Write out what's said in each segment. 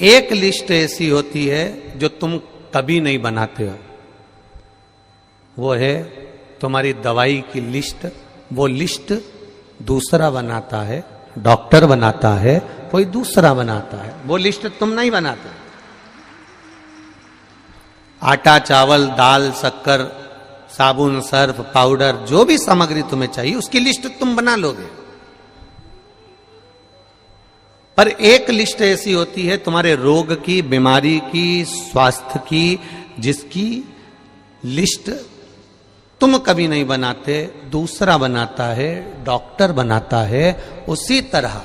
एक लिस्ट ऐसी होती है जो तुम कभी नहीं बनाते हो, वो है तुम्हारी दवाई की लिस्ट। वो लिस्ट दूसरा बनाता है, डॉक्टर बनाता है, कोई दूसरा बनाता है, वो लिस्ट तुम नहीं बनाते। आटा, चावल, दाल, शक्कर, साबुन, सर्फ, पाउडर, जो भी सामग्री तुम्हें चाहिए उसकी लिस्ट तुम बना लोगे। पर एक लिस्ट ऐसी होती है तुम्हारे रोग की, बीमारी की, स्वास्थ्य की, जिसकी लिस्ट तुम कभी नहीं बनाते, दूसरा बनाता है, डॉक्टर बनाता है। उसी तरह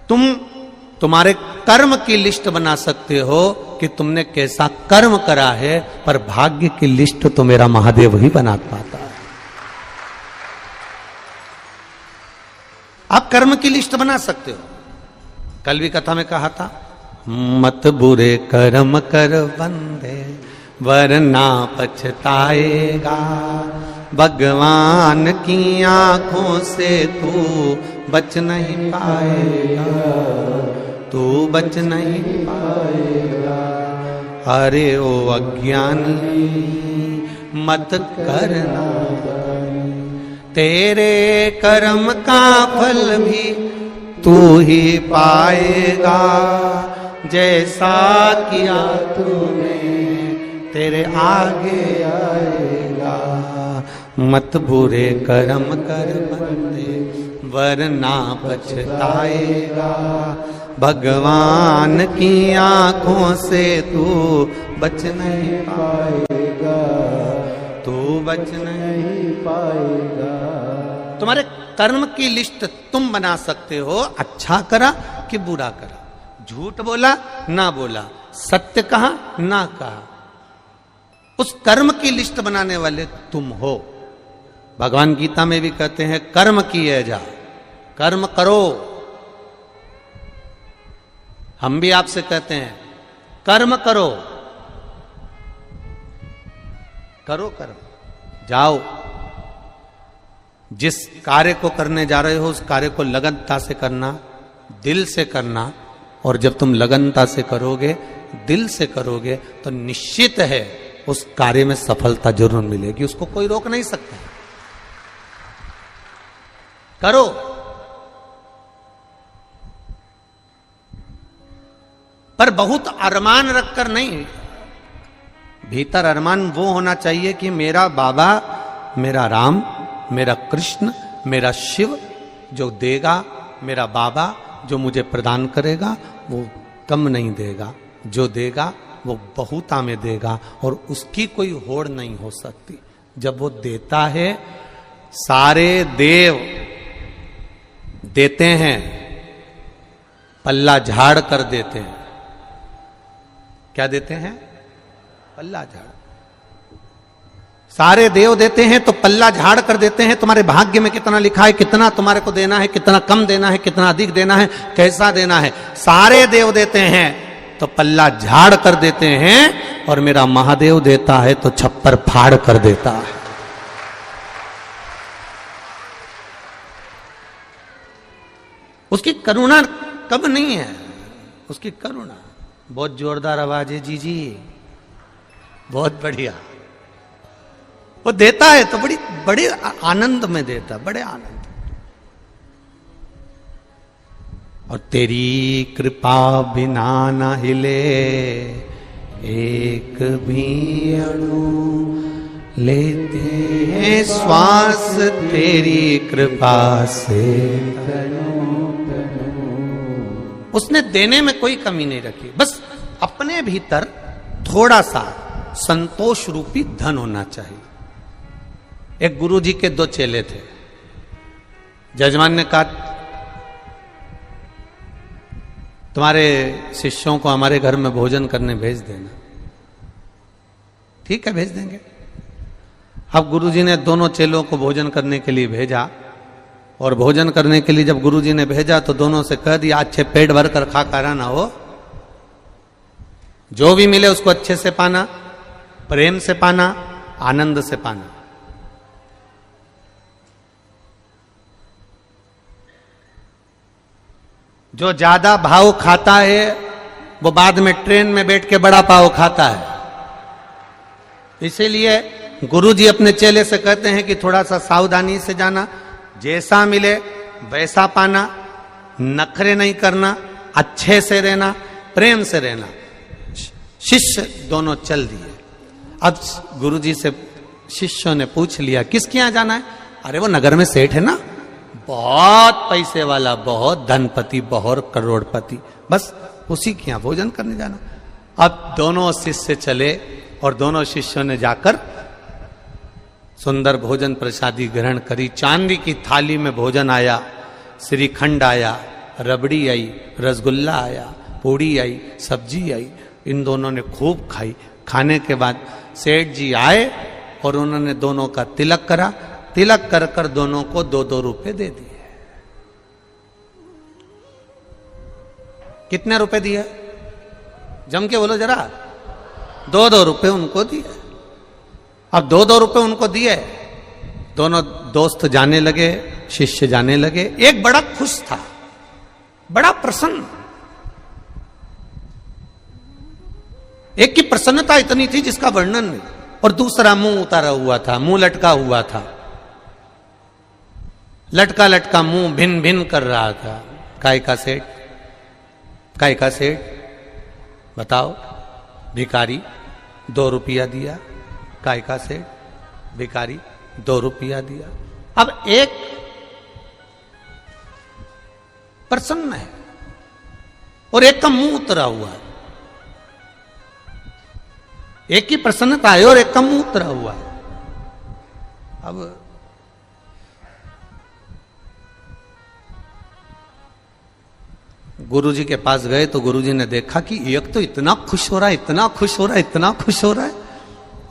तुम तुम्हारे कर्म की लिस्ट बना सकते हो कि तुमने कैसा कर्म करा है, पर भाग्य की लिस्ट तो मेरा महादेव ही बना पाता है। आप कर्म की लिस्ट बना सकते हो। कल भी कथा में कहा था, मत बुरे कर्म कर बंदे वरना पछताएगा, भगवान की आंखों से तू बच नहीं पाएगा, तू बच नहीं पाएगा। अरे ओ अज्ञानी मत करना, तेरे कर्म का फल भी तू ही पाएगा, जैसा किया तूने तेरे आगे आएगा। मत बुरे कर्म कर बंदे वरना पछताएगा, भगवान की आंखों से तू बच नहीं पाएगा, तू बच नहीं पाएगा। तुम्हारे कर्म की लिस्ट तुम बना सकते हो, अच्छा करा कि बुरा करा, झूठ बोला ना बोला, सत्य कहा ना कहा, उस कर्म की लिस्ट बनाने वाले तुम हो। भगवान गीता में भी कहते हैं कर्म किए जा, कर्म करो। हम भी आपसे कहते हैं कर्म करो, करो कर्म, जाओ। जिस कार्य को करने जा रहे हो उस कार्य को लगनता से करना, दिल से करना। और जब तुम लगनता से करोगे, दिल से करोगे, तो निश्चित है उस कार्य में सफलता जरूर मिलेगी, उसको कोई रोक नहीं सकता। करो। पर बहुत अरमान रखकर नहीं, भीतर अरमान वो होना चाहिए कि मेरा बाबा, मेरा राम, मेरा कृष्ण, मेरा शिव जो देगा, मेरा बाबा जो मुझे प्रदान करेगा वो कम नहीं देगा, जो देगा वो बहुता में देगा और उसकी कोई होड़ नहीं हो सकती। जब वो देता है, सारे देव देते हैं, पल्ला झाड़ कर देते हैं। क्या देते हैं? पल्ला झाड़। सारे देव देते हैं तो पल्ला झाड़ कर देते हैं। तुम्हारे भाग्य में कितना लिखा है, कितना तुम्हारे को देना है, कितना कम देना है, कितना अधिक देना है, कैसा देना है, सारे देव देते हैं तो पल्ला झाड़ कर देते हैं। और मेरा महादेव देता है तो छप्पर फाड़ कर देता है। उसकी करुणा कब नहीं है, उसकी करुणा। बहुत जोरदार आवाज है जी जी, बहुत बढ़िया। वो देता है तो बड़े आनंद में देता, बड़े आनंद। और तेरी कृपा बिना न हिले एक भी अणु, लेते हैं श्वास तेरी कृपा से तनु तनु। उसने देने में कोई कमी नहीं रखी, बस अपने भीतर थोड़ा सा संतोष रूपी धन होना चाहिए। एक गुरुजी के 2 चेले थे। जजमान ने कहा तुम्हारे शिष्यों को हमारे घर में भोजन करने भेज देना। ठीक है, भेज देंगे। अब गुरुजी ने दोनों चेलों को भोजन करने के लिए भेजा। और भोजन करने के लिए जब गुरुजी ने भेजा तो दोनों से कह दिया अच्छे पेट भर कर खा कर आना हो, जो भी मिले उसको अच्छे से पाना, प्रेम से पाना, आनंद से पाना। जो ज्यादा भाव खाता है वो बाद में ट्रेन में बैठ के बड़ा पाव खाता है। इसीलिए गुरुजी अपने चेले से कहते हैं कि थोड़ा सा सावधानी से जाना, जैसा मिले वैसा पाना, नखरे नहीं करना, अच्छे से रहना, प्रेम से रहना। शिष्य दोनों चल दिए। अब गुरुजी से शिष्यों ने पूछ लिया किसके यहां जाना है? अरे वो नगर में सेठ है ना, बहुत पैसे वाला, बहुत धनपति, बहुत करोड़पति, बस उसी के यहां भोजन करने जाना। अब दोनों शिष्य चले और दोनों शिष्यों ने जाकर सुंदर भोजन प्रसादी ग्रहण करी। चांदी की थाली में भोजन आया, श्रीखंड आया, रबड़ी आई, रसगुल्ला आया, पूड़ी आई, सब्जी आई। इन दोनों ने खूब खाई। खाने के बाद सेठ जी आए और उन्होंने दोनों का तिलक करा। तिलक कर कर दोनों को 2-2 रुपए दे दिए। कितने रुपए दिए? जम के बोलो जरा। 2-2 रुपए उनको दिए। अब 2-2 रुपए उनको दिए। दोनों दोस्त जाने लगे, शिष्य जाने लगे। एक बड़ा खुश था, बड़ा प्रसन्न। एक की प्रसन्नता इतनी थी जिसका वर्णन नहीं, और दूसरा मुंह उतारा हुआ था, मुंह लटका हुआ था, लटका लटका मुंह भिन भिन कर रहा था। काय का सेठ? काय का सेठ? बताओ। भिखारी 2 रुपया दिया। काय का सेठ? भिखारी 2 रुपया दिया। अब एक प्रसन्न है और एक का मुंह उतरा हुआ है। एक की प्रसन्नता है और एक का मुंह उतरा हुआ है। अब गुरुजी के पास गए तो गुरुजी ने देखा कि एक तो इतना खुश हो रहा है, इतना खुश हो रहा है, इतना खुश हो रहा है,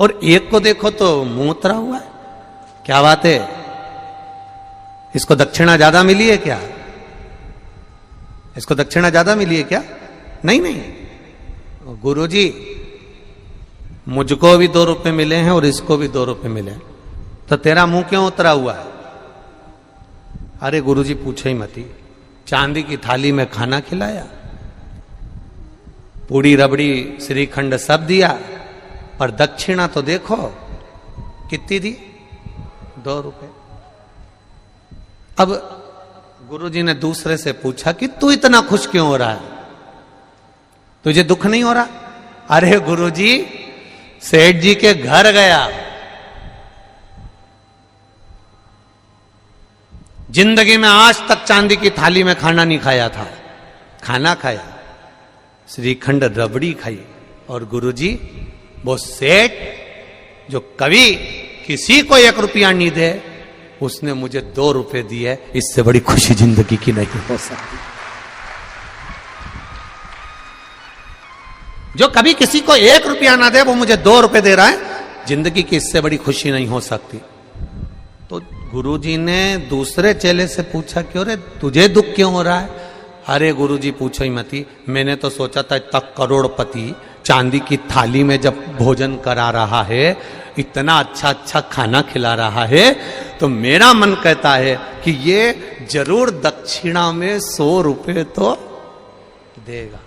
और एक को देखो तो मुंह उतरा हुआ है। क्या बात है? इसको दक्षिणा ज्यादा मिली है क्या? इसको दक्षिणा ज्यादा मिली है क्या? नहीं नहीं, गुरुजी मुझको भी 2 रुपए मिले हैं और इसको भी 2 रुपए मिले, तो तेरा मुंह क्यों उतरा हुआ है? अरे गुरुजी पूछो ही मती, चांदी की थाली में खाना खिलाया, पूड़ी रबड़ी श्रीखंड सब दिया, पर दक्षिणा तो देखो कितनी दी? 2 रुपए। अब गुरुजी ने दूसरे से पूछा कि तू इतना खुश क्यों हो रहा है, तुझे दुख नहीं हो रहा? अरे गुरुजी, सेठ जी के घर गया, जिंदगी में आज तक चांदी की थाली में खाना नहीं खाया था, खाना खाया, श्रीखंड रबड़ी खाई, और गुरुजी वो सेठ जो कभी किसी को 1 रुपया नहीं दे, उसने मुझे 2 रुपए दिए। इससे बड़ी खुशी जिंदगी की नहीं हो सकती। जो कभी किसी को 1 रुपया ना दे, वो मुझे 2 रुपए दे रहा है, जिंदगी की इससे बड़ी खुशी नहीं हो सकती। तो गुरुजी ने दूसरे चेले से पूछा, क्यों रे, तुझे दुख क्यों हो रहा है? अरे गुरुजी पूछो ही मती, मैंने तो सोचा था इतना करोड़पति चांदी की थाली में जब भोजन करा रहा है, इतना अच्छा अच्छा खाना खिला रहा है, तो मेरा मन कहता है कि ये जरूर दक्षिणा में 100 रुपए तो देगा।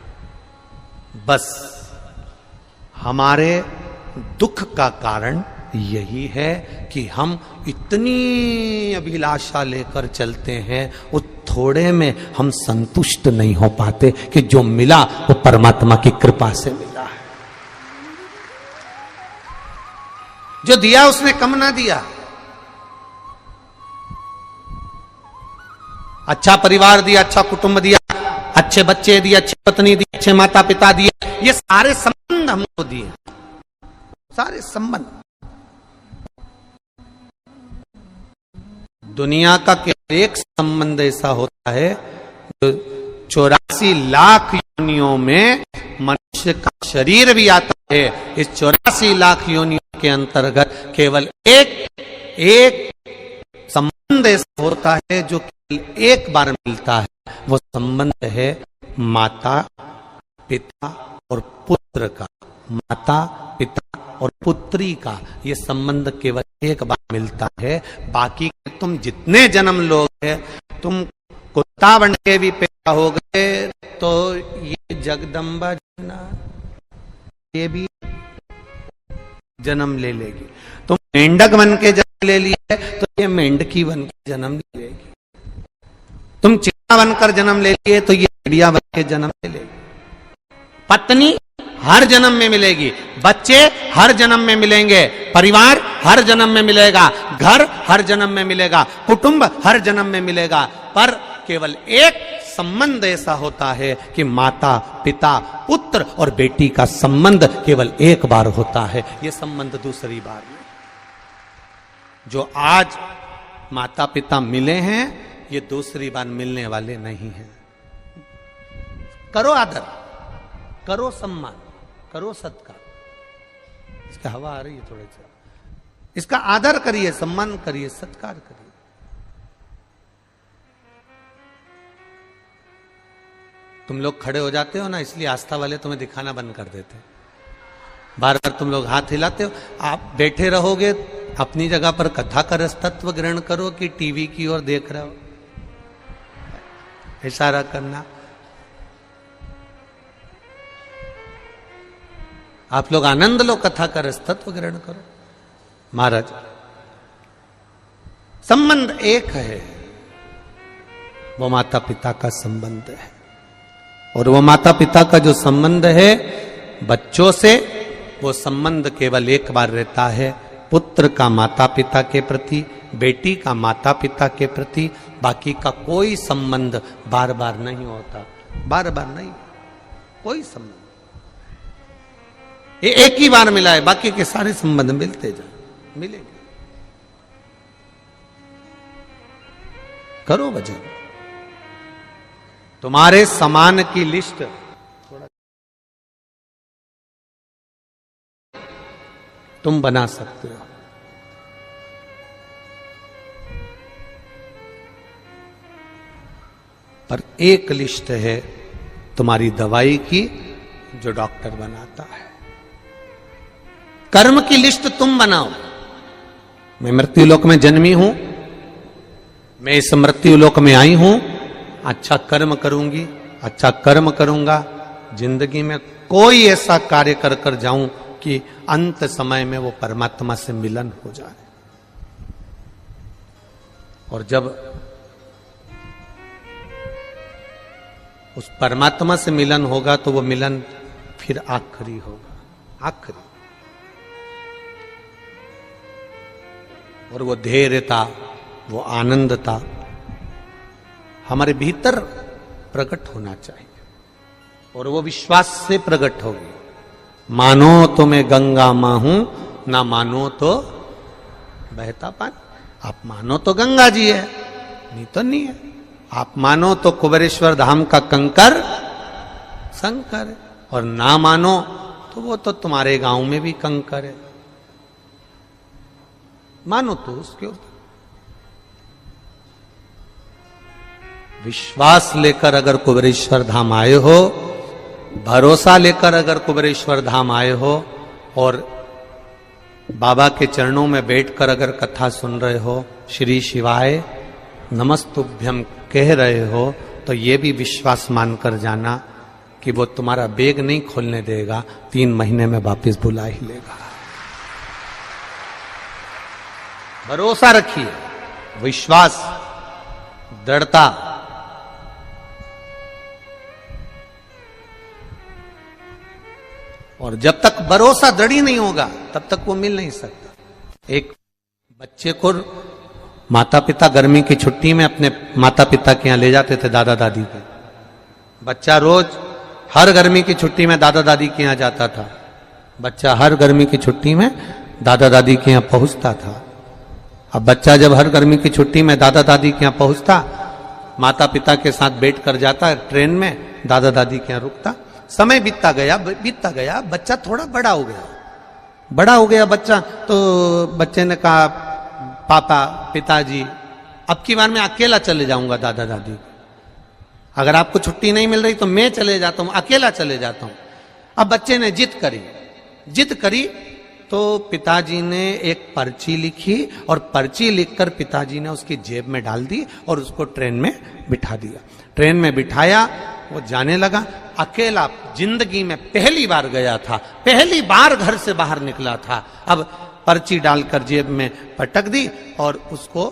बस हमारे दुख का कारण यही है कि हम इतनी अभिलाषा लेकर चलते हैं, वो थोड़े में हम संतुष्ट नहीं हो पाते कि जो मिला वो परमात्मा की कृपा से मिला है। जो दिया उसने कम ना दिया। अच्छा परिवार दिया, अच्छा कुटुंब दिया, अच्छे बच्चे दिए, अच्छी पत्नी दी, अच्छे माता पिता दिए, ये सारे संबंध हमको दिए, सारे संबंध। दुनिया का केवल एक संबंध ऐसा होता है जो 84 लाख योनियों में मनुष्य का शरीर भी आता है। इस 84 लाख योनियों के अंतर्गत केवल एक संबंध ऐसा होता है जो केवल एक बार मिलता है। वो संबंध है माता पिता और पुत्र का, माता पिता और पुत्री का। ये संबंध केवल एक बार मिलता है। बाकी तुम जितने जन्म लोगे, तुम कुत्ता बन के भी पैदा हो गए तो ये जगदम्बा ना, ये भी जन्म ले लेगी। तुम मेंढक बन के जन्म ले लिए तो ये मेंढकी बन के जन्म ले लेगी। तुम चिड़िया बनकर जन्म ले लिए तो ये चिड़िया बन के जन्म ले लेगी। पत्नी हर जन्म में मिलेगी, बच्चे हर जन्म में मिलेंगे, परिवार हर जन्म में मिलेगा, घर हर जन्म में मिलेगा, कुटुंब हर जन्म में मिलेगा, पर केवल एक संबंध ऐसा होता है कि माता पिता पुत्र और बेटी का संबंध केवल एक बार होता है। यह संबंध दूसरी बार नहीं। जो आज माता पिता मिले हैं ये दूसरी बार मिलने वाले नहीं हैं। करो आदर, करो सम्मान, करो सत्कार। इसका हवा आ रही है थोड़े से, इसका आदर करिए, सम्मान करिए, सत्कार करिए। तुम लोग खड़े हो जाते हो ना, इसलिए आस्था वाले तुम्हें दिखाना बंद कर देते हैं। बार बार तुम लोग हाथ हिलाते हो। आप बैठे रहोगे अपनी जगह पर, कथा का रस तत्व ग्रहण करो कि टीवी की ओर देख रहे हो, इशारा करना। आप लोग आनंद लो, कथा का रस तत्व ग्रहण करो। महाराज, संबंध एक है, वो माता पिता का संबंध है। और वो माता पिता का जो संबंध है बच्चों से, वो संबंध केवल एक बार रहता है। पुत्र का माता पिता के प्रति, बेटी का माता पिता के प्रति, बाकी का कोई संबंध बार बार नहीं होता। बार बार नहीं, कोई संबंध। ये एक ही बार मिला है, बाकी के सारे संबंध मिलते जाए, मिलेंगे। करो भजन। तुम्हारे समान की लिस्ट तुम बना सकते हो। पर एक लिस्ट है तुम्हारी दवाई की जो डॉक्टर बनाता है। कर्म की लिस्ट तुम बनाओ। मैं मृत्युलोक में जन्मी हूं, मैं इस मृत्युलोक में आई हूं, अच्छा कर्म करूंगी, अच्छा कर्म करूंगा। जिंदगी में कोई ऐसा कार्य कर कर जाऊं कि अंत समय में वो परमात्मा से मिलन हो जाए। और जब उस परमात्मा से मिलन होगा तो वो मिलन फिर आखिरी होगा, आखिरी। और वो धैर्यता, वो आनंदता हमारे भीतर प्रकट होना चाहिए। और वो विश्वास से प्रकट होगी। मानो तो मैं गंगा मां हूं, ना मानो तो बहता पानी। आप मानो तो गंगा जी है, नहीं तो नहीं है। आप मानो तो कुबेरेश्वर धाम का कंकर शंकर है, और ना मानो तो वो तो तुम्हारे गांव में भी कंकर है। मानो तो उसके ऊपर विश्वास लेकर अगर कुबेरेश्वर धाम आए हो, भरोसा लेकर अगर कुबेरेश्वर धाम आए हो, और बाबा के चरणों में बैठकर अगर कथा सुन रहे हो, श्री शिवाय नमस्तुभ्यम कह रहे हो, तो ये भी विश्वास मानकर जाना कि वो तुम्हारा बैग नहीं खोलने देगा, 3 महीने में वापस बुला ही लेगा। भरोसा रखिए, विश्वास, दृढ़ता। और जब तक भरोसा दृढ़ ही नहीं होगा तब तक वो मिल नहीं सकता। एक बच्चे को माता पिता गर्मी की छुट्टी में अपने माता पिता के यहाँ ले जाते थे, दादा दादी के। बच्चा रोज हर गर्मी की छुट्टी में दादा दादी के यहाँ जाता था। बच्चा हर गर्मी की छुट्टी में दादा दादी के यहाँ पहुंचता था। अब बच्चा जब हर गर्मी की छुट्टी में दादा दादी के यहाँ पहुंचता, माता पिता के साथ बैठ कर जाता ट्रेन में, दादा दादी के यहाँ रुकता। समय बीतता गया, बच्चा थोड़ा बड़ा हो गया बच्चा। तो बच्चे ने कहा, पापा पिताजी अब की बार मैं अकेला चले जाऊंगा दादा दादी, अगर आपको छुट्टी नहीं मिल रही तो मैं चले जाता हूं, अकेला चले जाता हूं। अब बच्चे ने जिद करी तो पिताजी ने एक पर्ची लिखी, और पर्ची लिखकर पिताजी ने उसकी जेब में डाल दी और उसको ट्रेन में बिठा दिया। ट्रेन में बिठाया, वो जाने लगा। अकेला जिंदगी में पहली बार गया था, पहली बार घर से बाहर निकला था। अब पर्ची डालकर जेब में पटक दी और उसको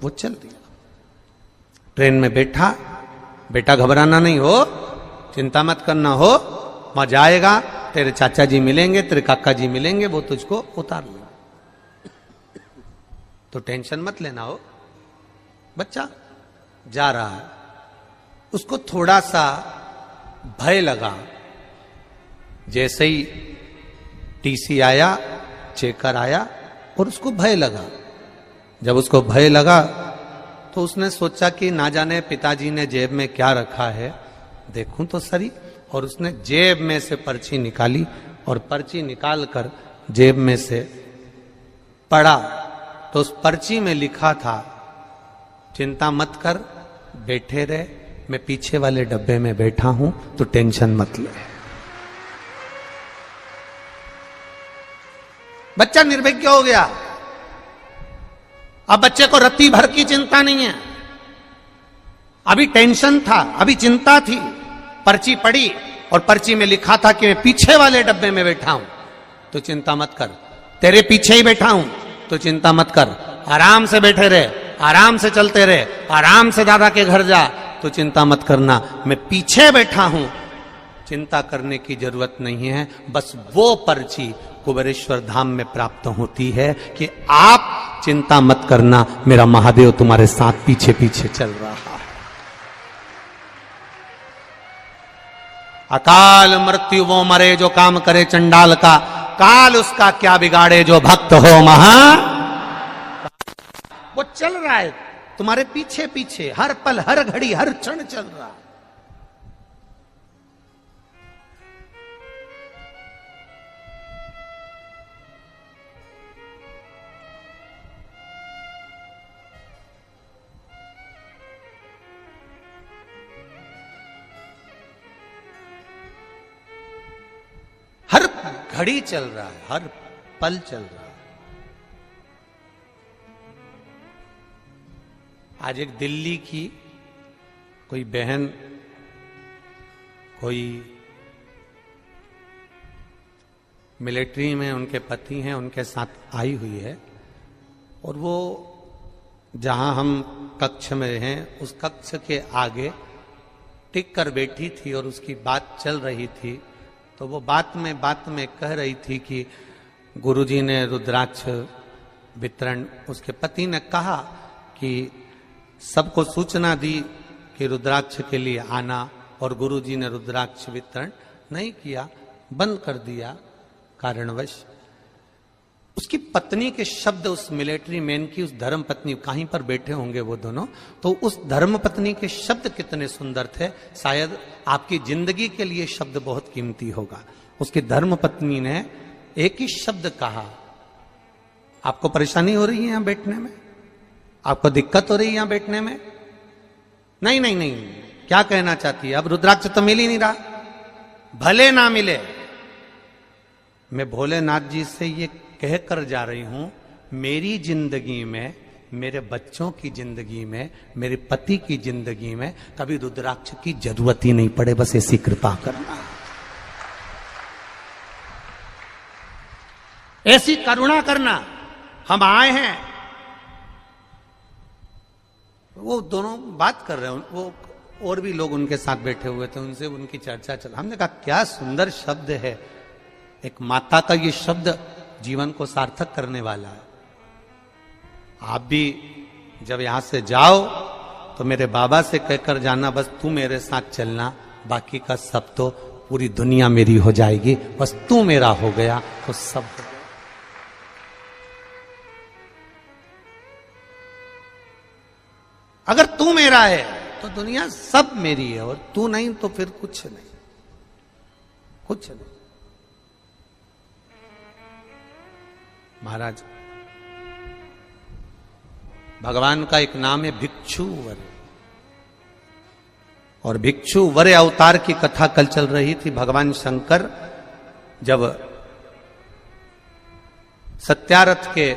वो चल दिया। ट्रेन में बैठा, बेटा घबराना नहीं हो, चिंता मत करना हो, मजा आएगा, तेरे चाचा जी मिलेंगे, तेरे काका जी मिलेंगे, वो तुझको उतार लेंगे, तो टेंशन मत लेना हो। बच्चा जा रहा है, उसको थोड़ा सा भय लगा। जैसे ही टीसी आया, चेकर आया और उसको भय लगा। जब उसको भय लगा तो उसने सोचा कि ना जाने पिताजी ने जेब में क्या रखा है, देखूं तो सही। और उसने जेब में से पर्ची निकाली और पर्ची निकालकर जेब में से पढ़ा तो उस पर्ची में लिखा था, चिंता मत कर, बैठे रहे, मैं पीछे वाले डब्बे में बैठा हूं, तो टेंशन मत ले। बच्चा निर्विज्ञ हो गया। अब बच्चे को रत्ती भर की चिंता नहीं है, अभी टेंशन था, अभी चिंता थी। पर्ची पढ़ी और पर्ची में लिखा था कि मैं पीछे वाले डब्बे में बैठा हूं, तो चिंता मत कर, तेरे पीछे ही बैठा हूं, तो चिंता मत कर, आराम से बैठे रहे, आराम से चलते रहे, आराम से दादा के घर जा, तो चिंता मत करना, मैं पीछे बैठा हूं, चिंता करने की जरूरत नहीं है। बस वो पर्ची कुबेरेश्वर धाम में प्राप्त होती है कि आप चिंता मत करना, मेरा महादेव तुम्हारे साथ पीछे पीछे चल रहा है। अकाल मृत्यु वो मरे जो काम करे चंडाल का, काल उसका क्या बिगाड़े जो भक्त हो महा। वो चल रहा है तुम्हारे पीछे पीछे, हर पल, हर घड़ी, हर क्षण चल रहा। हर घड़ी चल रहा है, हर पल चल रहा है। आज एक दिल्ली की कोई बहन, कोई मिलिट्री में उनके पति हैं, उनके साथ आई हुई है, और वो जहां हम कक्ष में हैं उस कक्ष के आगे टिक कर बैठी थी और उसकी बात चल रही थी। तो वो बात में कह रही थी कि गुरुजी ने रुद्राक्ष वितरण, उसके पति ने कहा कि सबको सूचना दी कि रुद्राक्ष के लिए आना, और गुरुजी ने रुद्राक्ष वितरण नहीं किया, बंद कर दिया कारणवश। उसकी पत्नी के शब्द, उस मिलिट्री मैन की, उस धर्म पत्नी, कहीं पर बैठे होंगे वो दोनों, तो उस धर्म पत्नी के शब्द कितने सुंदर थे। शायद आपकी जिंदगी के लिए शब्द बहुत कीमती होगा। उसकी धर्म पत्नी ने एक ही शब्द कहा, आपको परेशानी हो रही है यहां बैठने में, आपको दिक्कत हो रही है यहां बैठने में? नहीं नहीं नहीं, क्या कहना चाहती है? अब रुद्राक्ष तो मिल ही नहीं रहा, भले ना मिले, मैं भोलेनाथ जी से ये कहकर जा रही हूं, मेरी जिंदगी में, मेरे बच्चों की जिंदगी में, मेरे पति की जिंदगी में कभी रुद्राक्ष की जरूरत ही नहीं पड़े, बस ऐसी कृपा करना, ऐसी करुणा करना। हम आए हैं, वो दोनों बात कर रहे हैं, वो और भी लोग उनके साथ बैठे हुए थे, उनसे उनकी चर्चा चल। हमने कहा क्या सुंदर शब्द है, एक माता का ये शब्द जीवन को सार्थक करने वाला है। आप भी जब यहां से जाओ तो मेरे बाबा से कहकर जाना, बस तू मेरे साथ चलना, बाकी का सब तो, पूरी दुनिया मेरी हो जाएगी, बस तू मेरा हो गया तो सब हो गया। अगर तू मेरा है तो दुनिया सब मेरी है, और तू नहीं तो फिर कुछ नहीं, कुछ नहीं। महाराज, भगवान का एक नाम है भिक्षुवर, और भिक्षुवर अवतार की कथा कल चल रही थी। भगवान शंकर जब सत्यारथ के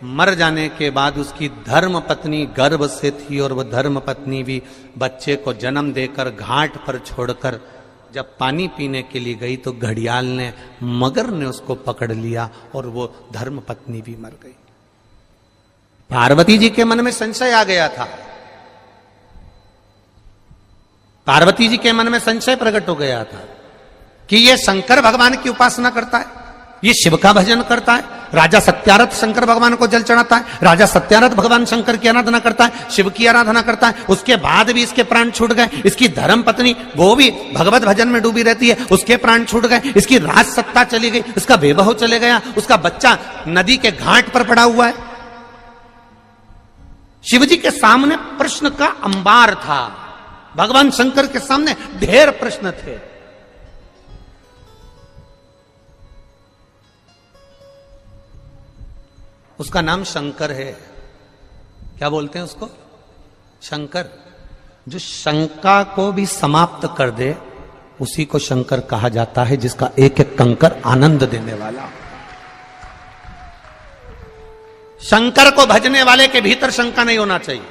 मर जाने के बाद उसकी धर्म पत्नी गर्भ से थी और वह धर्म पत्नी भी बच्चे को जन्म देकर घाट पर छोड़कर जब पानी पीने के लिए गई तो घड़ियाल ने, मगर ने उसको पकड़ लिया और वो धर्म पत्नी भी मर गई। पार्वती जी के मन में संशय आ गया था, पार्वती जी के मन में संशय प्रकट हो गया था कि ये शंकर भगवान की उपासना करता है, ये शिव का भजन करता है। राजा सत्यारथ शंकर भगवान को जल चढ़ाता है, राजा सत्यारथ भगवान शंकर की आराधना करता है, शिव की आराधना करता है। उसके बाद भी इसके प्राण छूट गए। इसकी धर्म पत्नी वो भी भगवत भजन में डूबी रहती है, उसके प्राण छूट गए। इसकी राज सत्ता चली गई, उसका वैभव चले गया, उसका बच्चा नदी के घाट पर पड़ा हुआ है। शिवजी के सामने प्रश्न का अंबार था, भगवान शंकर के सामने ढेर प्रश्न थे। उसका नाम शंकर है। क्या बोलते हैं उसको? शंकर। जो शंका को भी समाप्त कर दे उसी को शंकर कहा जाता है, जिसका एक एक कंकर आनंद देने वाला। शंकर को भजने वाले के भीतर शंका नहीं होना चाहिए।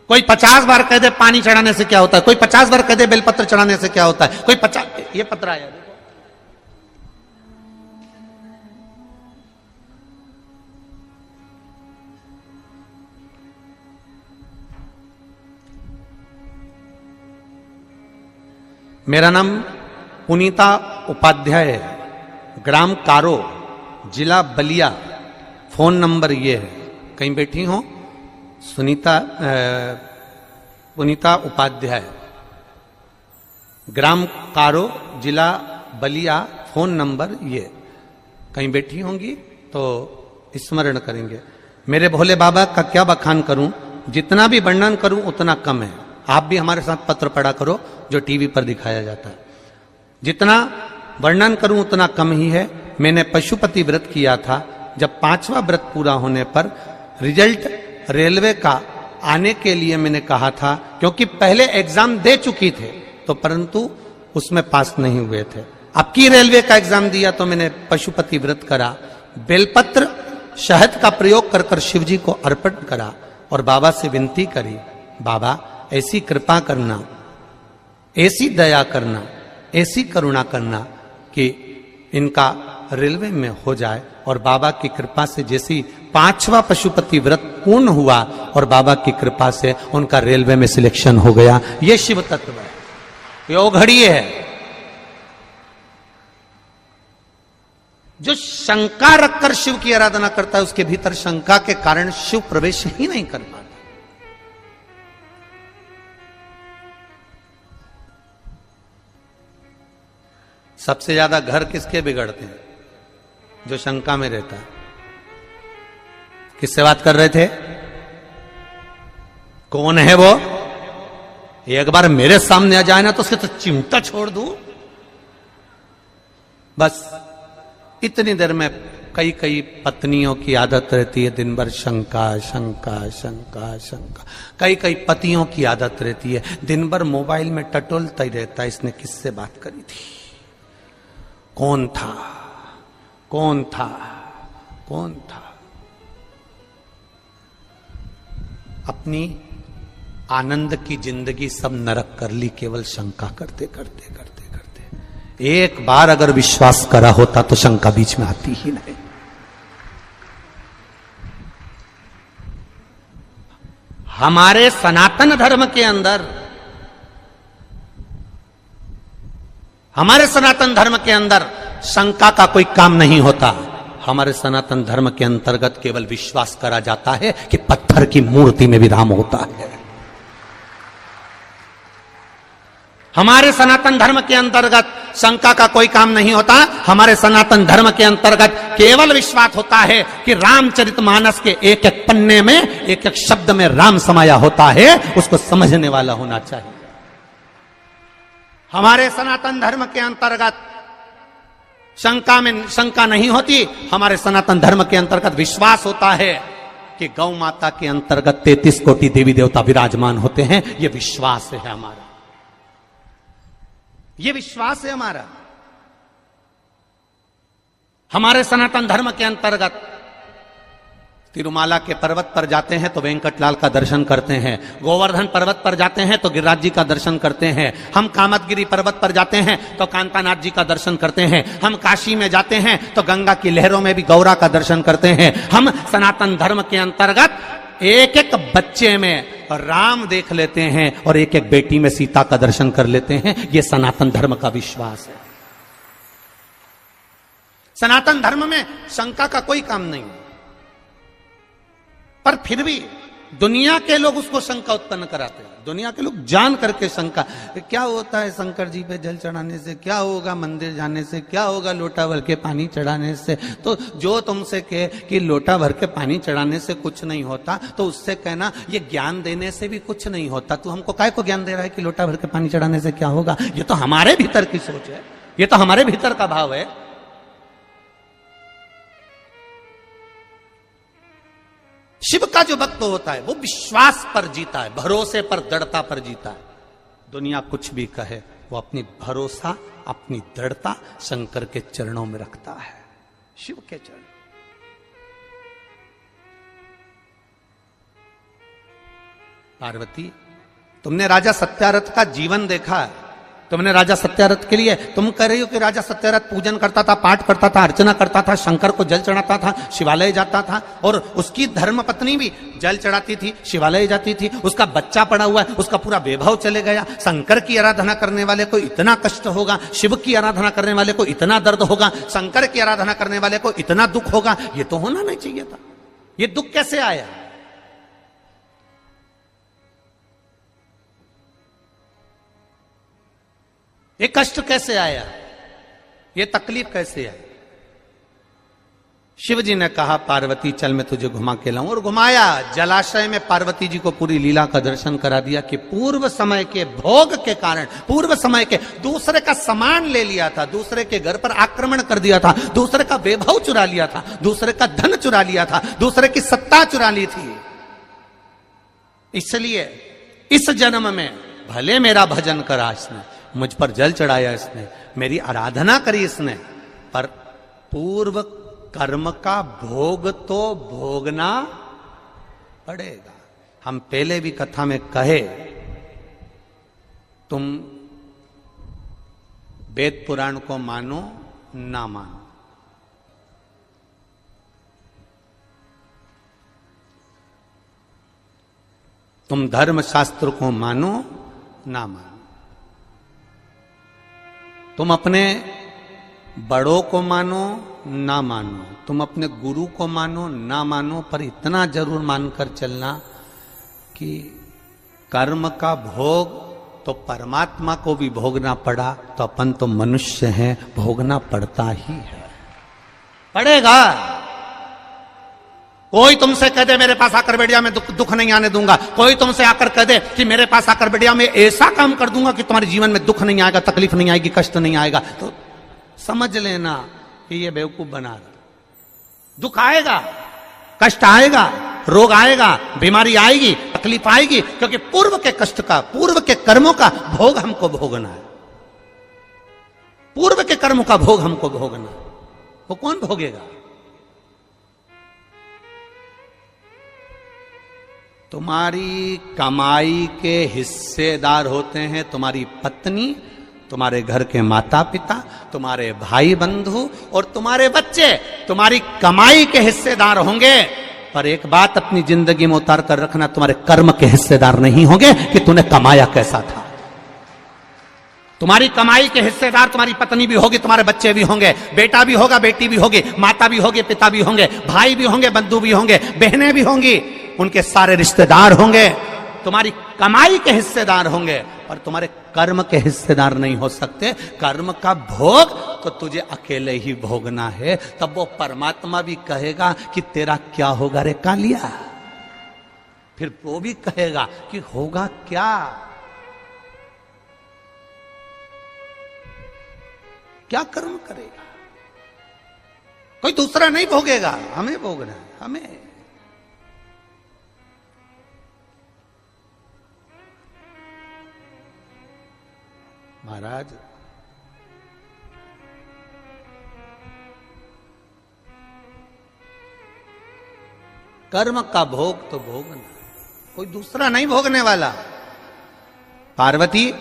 कोई 50 बार कह दे पानी चढ़ाने से क्या होता है, कोई 50 बार कह दे बेलपत्र चढ़ाने से क्या होता है, कोई 50, ये पत्र आया देखो। मेरा नाम पुनीता उपाध्याय है, ग्राम कारो, जिला बलिया। फोन नंबर ये है, कहीं बैठी हो पुनीता उपाध्याय, ग्राम कारो, जिला बलिया। फोन नंबर ये, कहीं बैठी होंगी तो स्मरण करेंगे। मेरे भोले बाबा का क्या बखान करूं, जितना भी वर्णन करूं उतना कम है। आप भी हमारे साथ पत्र पढ़ा करो जो टीवी पर दिखाया जाता है। जितना वर्णन करूं उतना कम ही है। मैंने पशुपति व्रत किया था, जब 5वां व्रत पूरा होने पर रिजल्ट रेलवे का आने के लिए मैंने कहा था, क्योंकि पहले एग्जाम दे चुकी थे तो परंतु उसमें पास नहीं हुए थे। अब की रेलवे का एग्जाम दिया तो मैंने पशुपति व्रत करा, बेलपत्र शहद का प्रयोग कर कर शिव जी को अर्पण करा और बाबा से विनती करी, बाबा ऐसी कृपा करना, ऐसी दया करना, ऐसी करुणा करना कि इनका रेलवे में हो जाए। और बाबा की कृपा से जैसी 5वां पशुपति व्रत पूर्ण हुआ और बाबा की कृपा से उनका रेलवे में सिलेक्शन हो गया। ये शिव तत्व है, ये घड़ी है। जो शंका रखकर शिव की आराधना करता है उसके भीतर शंका के कारण शिव प्रवेश ही नहीं कर पाता। सबसे ज्यादा घर किसके बिगड़ते हैं? जो शंका में रहता है। किससे बात कर रहे थे? कौन है वो? एक बार मेरे सामने आ जाए ना तो उसके तो चिमटा छोड़ दूं। बस इतनी देर में कई कई पत्नियों की आदत रहती है दिन भर शंका शंका शंका शंका। कई कई पतियों की आदत रहती है दिन भर मोबाइल में टटोलता ही रहता है, इसने किससे बात करी थी, कौन था, कौन था, कौन था। अपनी आनंद की जिंदगी सब नरक कर ली केवल शंका करते करते करते करते। एक बार अगर विश्वास करा होता तो शंका बीच में आती ही नहीं। हमारे सनातन धर्म के अंदर, हमारे सनातन धर्म के अंदर शंका का कोई काम नहीं होता। हमारे सनातन धर्म के अंतर्गत केवल विश्वास करा जाता है कि पत्थर की मूर्ति में भी राम होता है। हमारे सनातन धर्म के अंतर्गत शंका का कोई काम नहीं होता। हमारे सनातन धर्म के अंतर्गत केवल विश्वास होता है कि रामचरितमानस के एक एक पन्ने में एक एक शब्द में राम समाया होता है, उसको समझने वाला होना चाहिए। हमारे सनातन धर्म के अंतर्गत शंका में शंका नहीं होती। हमारे सनातन धर्म के अंतर्गत विश्वास होता है कि गौ माता के अंतर्गत 33 कोटि देवी देवता विराजमान होते हैं। यह विश्वास है हमारा, यह विश्वास है हमारा। हमारे सनातन धर्म के अंतर्गत तिरुमाला के पर्वत पर जाते हैं तो वेंकटलाल का दर्शन करते हैं, गोवर्धन पर्वत पर जाते हैं तो गिरिराज जी का दर्शन करते हैं, हम कामतगिरी पर्वत पर जाते हैं तो कांतानाथ जी का दर्शन करते हैं, हम काशी में जाते हैं तो गंगा की लहरों में भी गौरा का दर्शन करते हैं, हम सनातन धर्म के अंतर्गत एक एक बच्चे में राम देख लेते हैं और एक एक बेटी में सीता का दर्शन कर लेते हैं। यह सनातन धर्म का विश्वास है। सनातन धर्म में शंका का कोई काम नहीं है, पर फिर भी दुनिया के लोग उसको शंका उत्पन्न कराते हैं। दुनिया के लोग जान करके शंका, क्या होता है शंकर जी पे जल चढ़ाने से, क्या होगा मंदिर जाने से, क्या होगा लोटा भर के पानी चढ़ाने से। तो जो तुमसे कहे कि लोटा भर के पानी चढ़ाने से कुछ नहीं होता, तो उससे कहना ये ज्ञान देने से भी कुछ नहीं होता। तू हमको काय को ज्ञान दे रहा है कि लोटा भर के पानी चढ़ाने से क्या होगा? ये तो हमारे भीतर की सोच है, ये तो हमारे भीतर का भाव है। शिव का जो भक्त होता है वो विश्वास पर जीता है, भरोसे पर, दृढ़ता पर जीता है। दुनिया कुछ भी कहे, वो अपनी भरोसा, अपनी दृढ़ता शंकर के चरणों में रखता है, शिव के चरण। पार्वती, तुमने राजा सत्यारथ का जीवन देखा है, तुमने राजा सत्यारथ के लिए, तुम कह रही हो कि राजा सत्यारथ पूजन करता था, पाठ करता था, अर्चना करता था, शंकर को जल चढ़ाता था, शिवालय जाता था, और उसकी धर्म पत्नी भी जल चढ़ाती थी, शिवालय जाती थी, उसका बच्चा पड़ा हुआ है, उसका पूरा वैभव चले गया। शंकर की आराधना करने वाले को इतना कष्ट होगा, शिव की आराधना करने वाले को इतना दर्द होगा, शंकर की आराधना करने वाले को इतना दुख होगा, ये तो होना नहीं चाहिए था। ये दुख कैसे आया? ये कष्ट कैसे आया? ये तकलीफ कैसे आई? शिव जी ने कहा, पार्वती चल मैं तुझे घुमा के लाऊं, और घुमाया। जलाशय में पार्वती जी को पूरी लीला का दर्शन करा दिया कि पूर्व समय के भोग के कारण, पूर्व समय के दूसरे का सामान ले लिया था, दूसरे के घर पर आक्रमण कर दिया था, दूसरे का वैभव चुरा लिया था, दूसरे का धन चुरा लिया था, दूसरे की सत्ता चुरा ली थी। इसलिए इस जन्म में भले मेरा भजन करा इसने, मुझ पर जल चढ़ाया इसने, मेरी आराधना करी इसने, पर पूर्व कर्म का भोग तो भोगना पड़ेगा। हम पहले भी कथा में कहे, तुम वेद पुराण को मानो ना मानो, तुम धर्म शास्त्र को मानो ना मानो, तुम अपने बड़ों को मानो ना मानो, तुम अपने गुरु को मानो ना मानो, पर इतना जरूर मानकर चलना कि कर्म का भोग तो परमात्मा को भी भोगना पड़ा, तो अपन तो मनुष्य हैं, भोगना पड़ता ही है, पड़ेगा। कोई तुमसे कह दे मेरे पास आकर बैठ जा, मैं दुख नहीं आने दूंगा, कोई तुमसे आकर कह दे कि मेरे पास आकर बैठ जा, मैं ऐसा काम कर दूंगा कि तुम्हारे जीवन में दुख नहीं आएगा, तकलीफ नहीं आएगी, कष्ट नहीं आएगा, तो समझ लेना कि ये बेवकूफ बना रहा। दुख आएगा, कष्ट आएगा, रोग आएगा, बीमारी आएगी, तकलीफ आएगी, क्योंकि पूर्व के कष्ट का, पूर्व के कर्मों का भोग हमको भोगना है। पूर्व के कर्मों का भोग हमको भोगना, वो कौन भोगेगा? तुम्हारी कमाई के हिस्सेदार होते हैं तुम्हारी पत्नी, तुम्हारे घर के माता पिता, तुम्हारे भाई बंधु और तुम्हारे बच्चे तुम्हारी कमाई के हिस्सेदार होंगे। पर एक बात अपनी जिंदगी में उतार कर रखना, तुम्हारे कर्म के हिस्सेदार नहीं होंगे कि तूने कमाया कैसा था। तुम्हारी कमाई के हिस्सेदार तुम्हारी पत्नी भी होगी, तुम्हारे बच्चे भी होंगे, बेटा भी होगा, बेटी भी होगी, माता भी होगी, पिता भी होंगे, भाई भी होंगे, बंधु भी होंगे, बहनें भी होंगी, उनके सारे रिश्तेदार होंगे, तुम्हारी कमाई के हिस्सेदार होंगे, पर तुम्हारे कर्म के हिस्सेदार नहीं हो सकते। कर्म का भोग तो तुझे अकेले ही भोगना है। तब वो परमात्मा भी कहेगा कि तेरा क्या होगा रे कालिया, फिर वो भी कहेगा कि होगा क्या, क्या कर्म करेगा। कोई दूसरा नहीं भोगेगा, हमें भोगना है, हमें। महाराज कर्म का भोग तो भोगना, कोई दूसरा नहीं भोगने वाला। पार्वती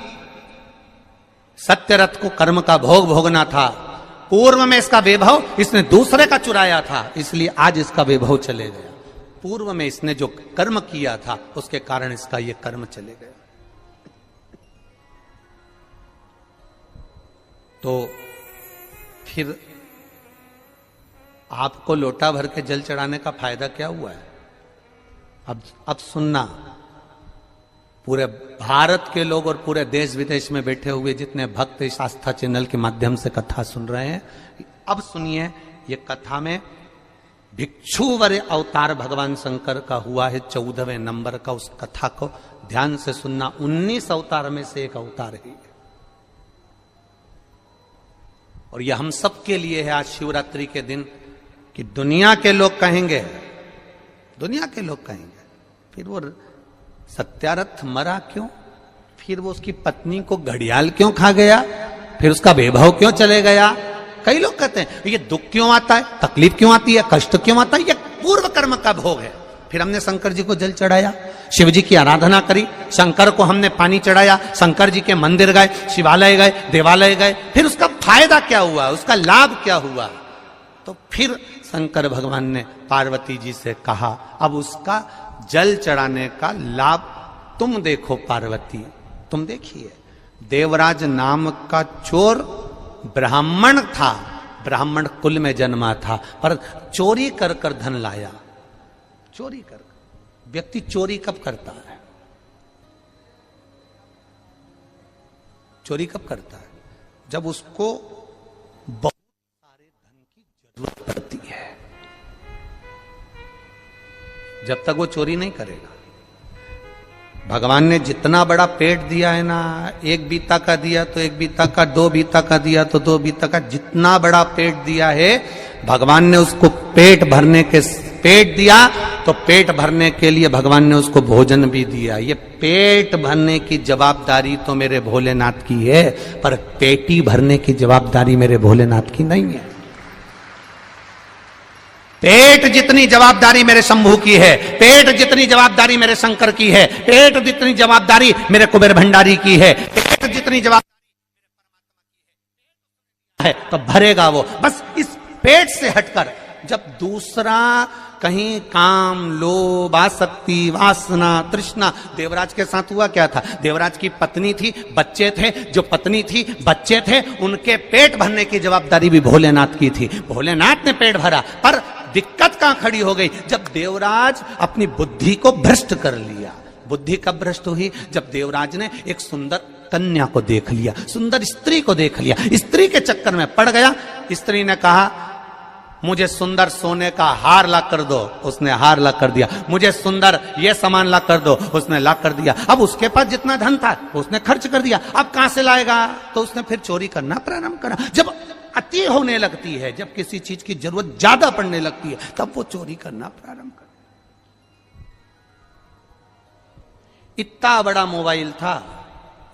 सत्यरथ को कर्म का भोग भोगना था, पूर्व में इसका वैभव इसने दूसरे का चुराया था, इसलिए आज इसका वैभव चले गया। पूर्व में इसने जो कर्म किया था उसके कारण इसका ये कर्म चले गया। तो फिर आपको लोटा भर के जल चढ़ाने का फायदा क्या हुआ है? अब सुनना, पूरे भारत के लोग और पूरे देश विदेश में बैठे हुए जितने भक्त इस आस्था चैनल के माध्यम से कथा सुन रहे हैं, अब सुनिए। ये कथा में भिक्षुवर अवतार भगवान शंकर का हुआ है 14वें नंबर का। उस कथा को ध्यान से सुनना। 19 अवतार में से एक अवतार है और यह हम सब के लिए है आज शिवरात्रि के दिन, कि दुनिया के लोग कहेंगे, दुनिया के लोग कहेंगे फिर वो सत्यारथ मरा क्यों, फिर वो उसकी पत्नी को घड़ियाल क्यों खा गया, फिर उसका वैभव क्यों चले गया। कई लोग कहते हैं ये दुख क्यों आता है, तकलीफ क्यों आती है, कष्ट क्यों आता है, ये पूर्व कर्म का भोग है। फिर हमने शंकर जी को जल चढ़ाया, शिव जी की आराधना करी, शंकर को हमने पानी चढ़ाया, शंकर जी के मंदिर गए, शिवालय गए, देवालय गए, फिर उसका फायदा क्या हुआ, उसका लाभ क्या हुआ। तो फिर शंकर भगवान ने पार्वती जी से कहा अब उसका जल चढ़ाने का लाभ तुम देखो पार्वती, तुम देखिए। देवराज नाम का चोर ब्राह्मण था, ब्राह्मण कुल में जन्मा था, पर चोरी कर कर धन लाया। चोरी कर, व्यक्ति चोरी कब करता है? चोरी कब करता है? जब उसको बहुत सारे धन की जरूरत पड़ती है। जब तक वो चोरी नहीं करेगा। भगवान ने जितना बड़ा पेट दिया है ना, 1 बीता का दिया तो 1 बीता का, 2 बीता का दिया तो 2 बीता का, जितना बड़ा पेट दिया है भगवान ने उसको पेट भरने के, पेट दिया तो पेट भरने के लिए भगवान ने उसको भोजन भी दिया। ये पेट भरने की जवाबदारी तो मेरे भोलेनाथ की है, पर पेटी भरने की जवाबदारी मेरे भोलेनाथ की नहीं है। पेट जितनी जवाबदारी मेरे शंभू की है, पेट जितनी जवाबदारी मेरे शंकर की है, पेट जितनी जवाबदारी मेरे कुबेर भंडारी की है, पेट जितनी जवाबदारी है तो भरेगा वो। बस इस पेट से हटकर जब दूसरा कहीं काम, लोभ, आसक्ति, वासना, तृष्णा, देवराज के साथ हुआ क्या था? देवराज की पत्नी थी, बच्चे थे, जो पत्नी थी, बच्चे थे, उनके पेट भरने की जवाबदारी भी भोलेनाथ की थी। भोलेनाथ ने पेट भरा, पर दिक्कत कहां खड़ी हो गई? जब देवराज अपनी बुद्धि को भ्रष्ट कर लिया। बुद्धि कब भ्रष्ट हुई? जब देवराज ने एक सुंदर कन्या को देख लिया, सुंदर स्त्री को देख लिया, स्त्री के चक्कर में पड़ गया। स्त्री ने कहा मुझे सुंदर सोने का हार ला कर दो, उसने हार ला कर दिया। मुझे सुंदर ये सामान ला कर दो, उसने ला कर दिया। अब उसके पास जितना धन था उसने खर्च कर दिया, अब कहां से लाएगा? तो उसने फिर चोरी करना प्रारंभ करा। जब अति होने लगती है, जब किसी चीज की जरूरत ज्यादा पड़ने लगती है, तब वो चोरी करना प्रारंभ कर। इतना बड़ा मोबाइल था,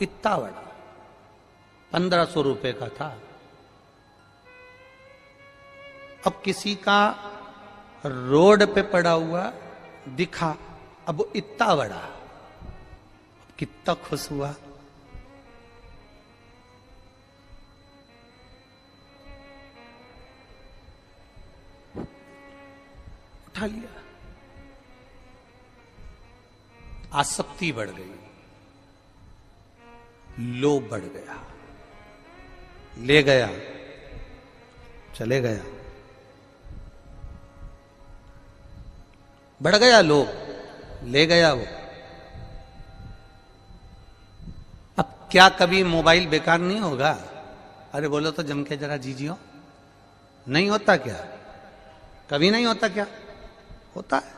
इतना बड़ा, 1500 रुपए का था। अब किसी का रोड पे पड़ा हुआ दिखा, अब वो इतना बड़ा, कितना खुश हुआ। उठा लिया। आसक्ति बढ़ गई, लोभ बढ़ गया, ले गया, चले गया, बढ़ गया लोभ, ले गया वो। अब क्या कभी मोबाइल बेकार नहीं होगा? अरे बोलो तो जम के जरा जीजियो, नहीं होता क्या? कभी नहीं होता क्या? होता है।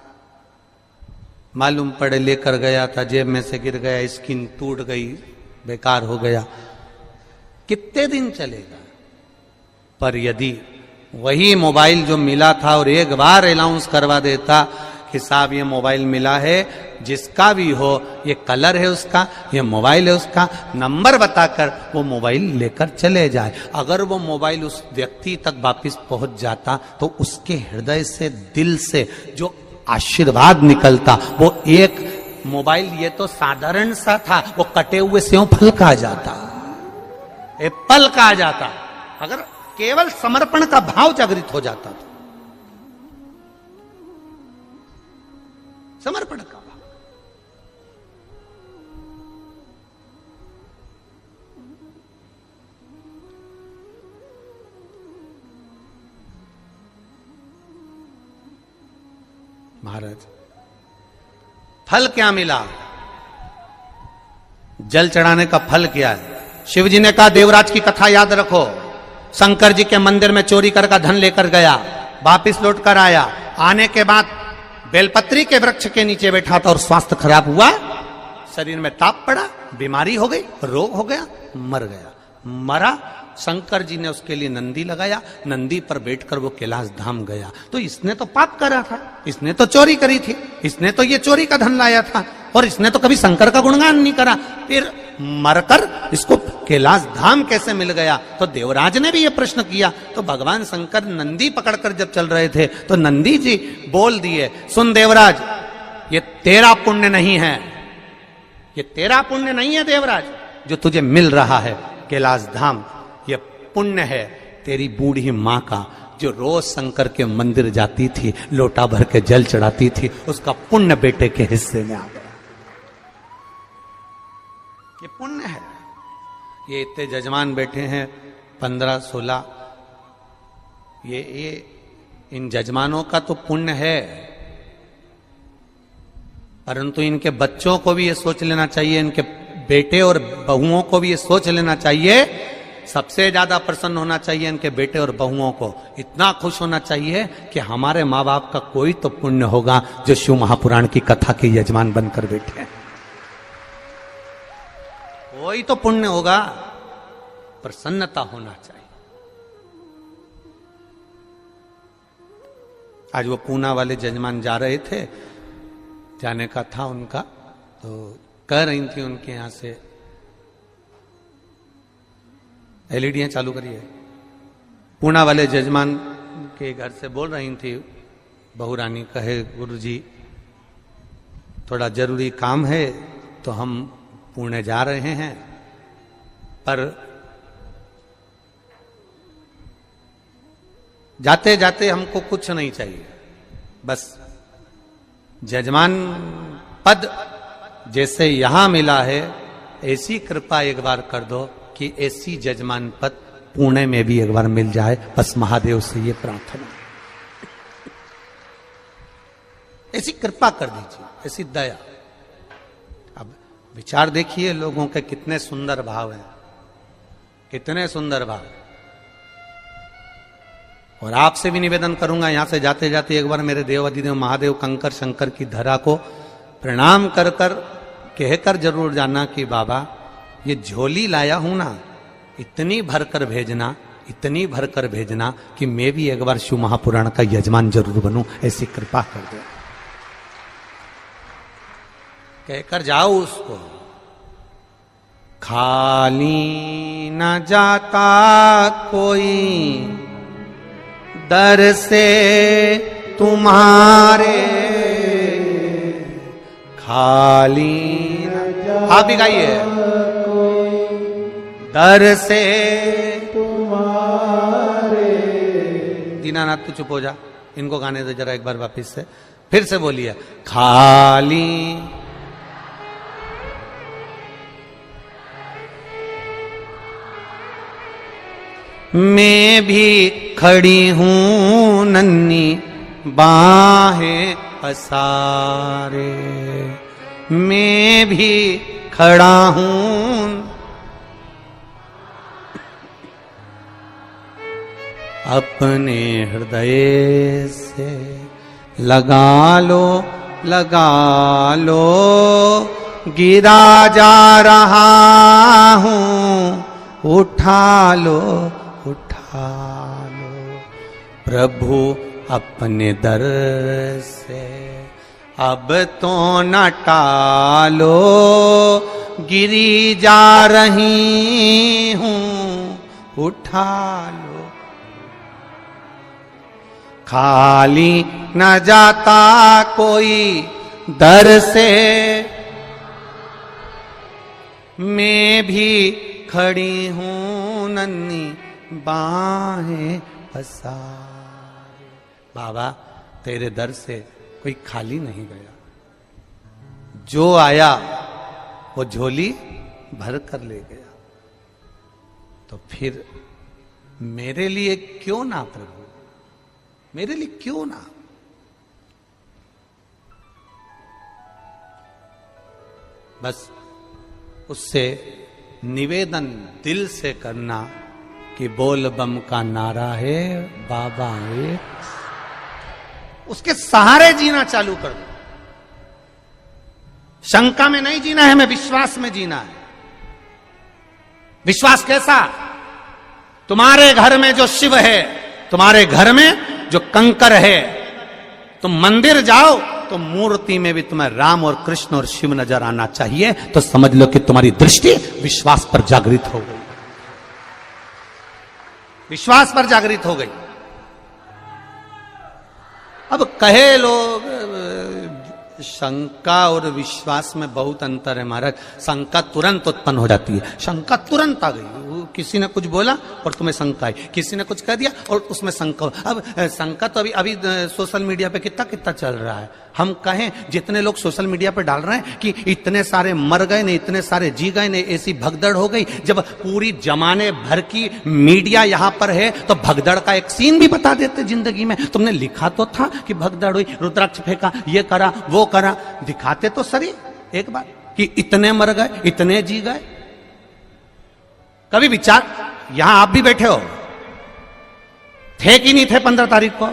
मालूम पड़े लेकर गया था, जेब में से गिर गया, स्क्रीन टूट गई, बेकार हो गया, कितने दिन चलेगा? पर यदि वही मोबाइल जो मिला था और एक बार अनाउंस करवा देता कि साहब ये मोबाइल मिला है, जिसका भी हो, ये कलर है उसका, ये मोबाइल है उसका, नंबर बताकर वो मोबाइल लेकर चले जाए। अगर वो मोबाइल उस व्यक्ति तक वापस पहुंच जाता तो उसके हृदय से, दिल से जो आशीर्वाद निकलता। वो एक मोबाइल ये तो साधारण सा था, वो कटे हुए सेव फल का आ जाता, एप्पल का आ जाता, अगर केवल समर्पण का भाव जागृत हो जाता था। समर्पण का भाव। महाराज फल क्या मिला? जल चढ़ाने का फल क्या है? शिव जी ने कहा देवराज की कथा याद रखो, शंकर जी के मंदिर में चोरी कर का धन लेकर गया, वापिस लौट कर आया, आने के बाद बेलपत्री के वृक्ष के नीचे बैठा था और स्वास्थ्य खराब हुआ, शरीर में ताप पड़ा, बीमारी हो गई, रोग हो गया, मर गया। मरा, शंकर जी ने उसके लिए नंदी लगाया, नंदी पर बैठकर वो कैलाश धाम गया। तो इसने तो पाप करा था, इसने तो चोरी करी थी, इसने तो ये चोरी का धन लाया था, और इसने तो कभी शंकर का गुणगान नहीं करा, फिर मरकर इसको कैलाश धाम कैसे मिल गया? तो देवराज ने भी ये प्रश्न किया। तो भगवान शंकर नंदी पकड़कर जब चल रहे थे तो नंदी जी बोल दिए, सुन देवराज, ये तेरा पुण्य नहीं है, ये तेरा पुण्य नहीं है देवराज, जो तुझे मिल रहा है कैलाश धाम, ये पुण्य है तेरी बूढ़ी मां का, जो रोज शंकर के मंदिर जाती थी, लोटा भर के जल चढ़ाती थी, उसका पुण्य बेटे के हिस्से में आ गया। ये पुण्य है। ये इतने जजमान बैठे हैं 15-16, ये इन जजमानों का तो पुण्य है, परंतु इनके बच्चों को भी ये सोच लेना चाहिए, इनके बेटे और बहुओं को भी ये सोच लेना चाहिए, सबसे ज्यादा प्रसन्न होना चाहिए इनके बेटे और बहुओं को, इतना खुश होना चाहिए कि हमारे माँ बाप का कोई तो पुण्य होगा जो शिव महापुराण की कथा के यजमान बनकर बैठे हैं, कोई तो पुण्य होगा। प्रसन्नता होना चाहिए। आज वो पूना वाले जजमान जा रहे थे, जाने का था उनका, तो कह रही थी उनके यहां से, एलईडी चालू करिए, पूना वाले जजमान के घर से बोल रही थी, बहू रानी कहे गुरुजी थोड़ा जरूरी काम है तो हम पुणे जा रहे हैं, पर जाते जाते हमको कुछ नहीं चाहिए, बस जजमान पद जैसे यहां मिला है ऐसी कृपा एक बार कर दो कि ऐसी जजमान पद पुणे में भी एक बार मिल जाए, बस महादेव से ये प्रार्थना, ऐसी कृपा कर दीजिए, ऐसी दया। अब विचार देखिए लोगों के कितने सुंदर भाव हैं, कितने सुंदर भाव। और आपसे भी निवेदन करूंगा, यहां से जाते जाते एक बार मेरे देव अधिदेव महादेव कंकर शंकर की धरा को प्रणाम कर कर कहकर जरूर जाना कि बाबा ये झोली लाया हूं ना, इतनी भरकर भेजना, इतनी भरकर भेजना कि मैं भी एक बार शिव महापुराण का यजमान जरूर बनूं, ऐसी कृपा कर दो, कहकर जाओ उसको। खाली न जाता कोई दर से तुम्हारे, खाली न आप भी गाइए, दर से तुम्हारे। दीनानाथ तू चुप हो जा, इनको गाने दे जरा एक बार वापिस से, फिर से बोलिए, खाली मैं भी खड़ी हूं नन्ही बाहें पसारे, मैं भी खड़ा हूं, अपने हृदय से लगा लो, लगा लो, गिरा जा रहा हूं, उठा लो, उठा लो प्रभु अपने दर से, अब तो न टालो, गिरी जा रही हूं, उठा लो। खाली न जाता कोई दर से, मैं भी खड़ी हूं नन्ही बाहें पसारे। बाबा तेरे दर से कोई खाली नहीं गया, जो आया वो झोली भर कर ले गया। तो फिर मेरे लिए क्यों ना प्रभु, मेरे लिए क्यों ना। बस उससे निवेदन दिल से करना कि बोल बम का नारा है बाबा एक, उसके सहारे जीना चालू कर दो। शंका में नहीं जीना है, हमें विश्वास में जीना है। विश्वास कैसा? तुम्हारे घर में जो शिव है, तुम्हारे घर में जो कंकर है, तुम मंदिर जाओ तो मूर्ति में भी तुम्हें राम और कृष्ण और शिव नजर आना चाहिए। तो समझ लो कि तुम्हारी दृष्टि विश्वास पर जागृत हो गई, विश्वास पर जागृत हो गई। अब कहे लोग शंका और विश्वास में बहुत अंतर है महाराज। शंका तुरंत उत्पन्न हो जाती है, शंका तुरंत आ गई। किसी ने कुछ बोला और तुम्हें शंका आई, किसी ने कुछ कह दिया और उसमें शंका। अब शंका तो अभी सोशल मीडिया पे कितना कितना चल रहा है। हम कहें जितने लोग सोशल मीडिया पे डाल रहे हैं कि इतने सारे मर गए ने, इतने सारे जी गए ने, ऐसी भगदड़ हो गई। जब पूरी जमाने भर की मीडिया यहां पर है तो भगदड़ का एक सीन भी बता देते जिंदगी में। तुमने लिखा तो था कि भगदड़ हुई, रुद्राक्ष फेंका, ये करा वो करा, दिखाते तो सही एक बार कि इतने मर गए, इतने जी गए। कभी विचार, यहां आप भी बैठे हो, थे कि नहीं थे 15 तारीख को?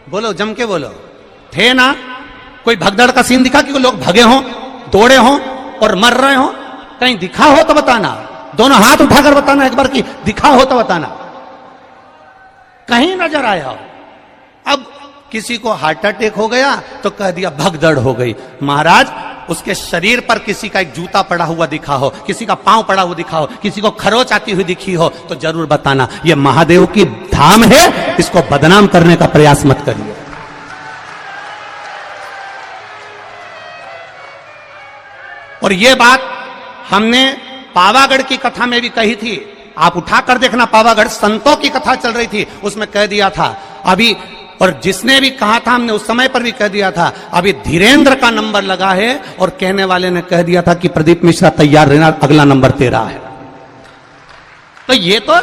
बोलो, जम के बोलो, थे ना? कोई भगदड़ का सीन दिखा कि लोग भगे हों, दौड़े हों और मर रहे हों? कहीं दिखा हो तो बताना, दोनों हाथ उठाकर बताना एक बार कि दिखा हो तो बताना। कहीं नजर आया हो? अब किसी को हार्ट अटैक हो गया तो कह दिया भगदड़ हो गई। महाराज उसके शरीर पर किसी का एक जूता पड़ा हुआ दिखा हो, किसी का पांव पड़ा हुआ दिखा हो, किसी को खरोच आती हुई दिखी हो तो जरूर बताना। यह महादेव की धाम है, इसको बदनाम करने का प्रयास मत करिए। और यह बात हमने पावागढ़ की कथा में भी कही थी, आप उठाकर देखना। पावागढ़ संतों की कथा चल रही थी, उसमें कह दिया था अभी, और जिसने भी कहा था हमने उस समय पर भी कह दिया था, अभी धीरेन्द्र का नंबर लगा है और कहने वाले ने कह दिया था कि प्रदीप मिश्रा तैयार रहना, अगला नंबर तेरा है। तो ये तो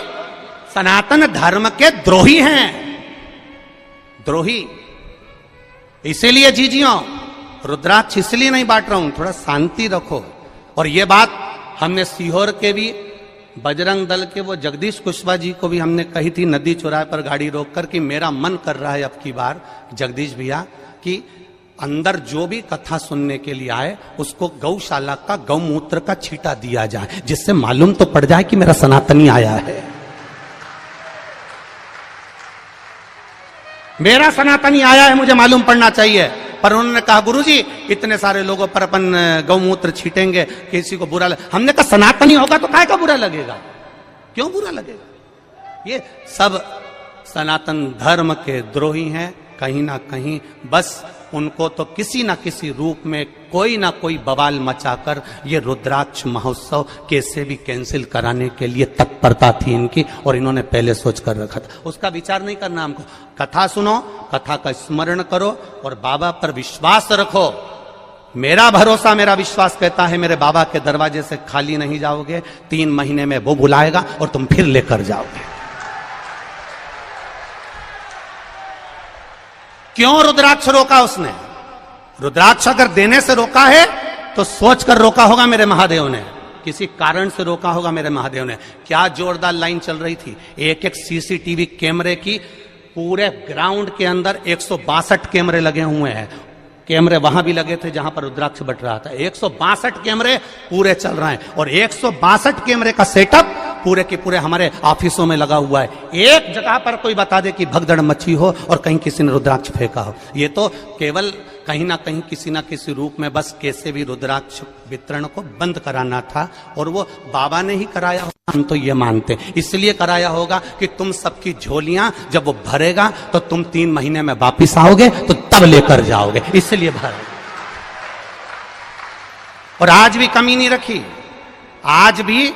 सनातन धर्म के द्रोही हैं, द्रोही। इसीलिए जीजियों, रुद्राक्ष इसलिए नहीं बांट रहा हूं, थोड़ा शांति रखो। और ये बात हमने सीहोर के भी बजरंग दल के वो जगदीश कुशवाहा जी को भी हमने कही थी नदी चौराहे पर गाड़ी रोककर कि मेरा मन कर रहा है अब की बार जगदीश भैया कि अंदर जो भी कथा सुनने के लिए आए उसको गौशाला का गौमूत्र का छींटा दिया जाए, जिससे मालूम तो पड़ जाए कि मेरा सनातनी आया है, मेरा सनातनी आया है, मुझे मालूम पड़ना चाहिए। पर उन्होंने कहा गुरुजी इतने सारे लोगों पर अपन गौमूत्र छीटेंगे, किसी को बुरा हमने कहा सनातनी होगा तो काहे का बुरा लगेगा, क्यों बुरा लगेगा? ये सब सनातन धर्म के द्रोही हैं कहीं ना कहीं। बस उनको तो किसी ना किसी रूप में कोई ना कोई बवाल मचाकर ये रुद्राक्ष महोत्सव कैसे भी कैंसिल कराने के लिए तत्परता थी इनकी, और इन्होंने पहले सोच कर रखा था। उसका विचार नहीं करना हमको। कथा सुनो, कथा का स्मरण करो और बाबा पर विश्वास रखो। मेरा भरोसा, मेरा विश्वास कहता है मेरे बाबा के दरवाजे से खाली नहीं जाओगे। 3 महीने में वो बुलाएगा और तुम फिर लेकर जाओगे। क्यों रुद्राक्ष रोका उसने? रुद्राक्ष अगर देने से रोका है तो सोच कर रोका होगा मेरे महादेव ने, किसी कारण से रोका होगा मेरे महादेव ने। क्या जोरदार लाइन चल रही थी, एक एक सीसीटीवी कैमरे की। पूरे ग्राउंड के अंदर 162 कैमरे लगे हुए हैं। कैमरे वहां भी लगे थे जहां पर रुद्राक्ष बट रहा था। 162 कैमरे पूरे चल रहे हैं और 162 कैमरे का सेटअप पूरे के पूरे हमारे ऑफिसों में लगा हुआ है। एक जगह पर कोई बता दे कि भगदड़ मची हो और कहीं किसी ने रुद्राक्ष फेंका हो। ये तो केवल कहीं ना कहीं किसी ना किसी रूप में बस कैसे भी रुद्राक्ष वितरण को बंद कराना था, और वो बाबा ने ही कराया होगा, हम तो ये मानते हैं। इसलिए कराया होगा कि तुम सबकी झोलियां जब वो भरेगा तो तुम 3 महीने में वापिस आओगे तो तब लेकर जाओगे, इसलिए भरेगा। और आज भी कमी नहीं रखी। आज भी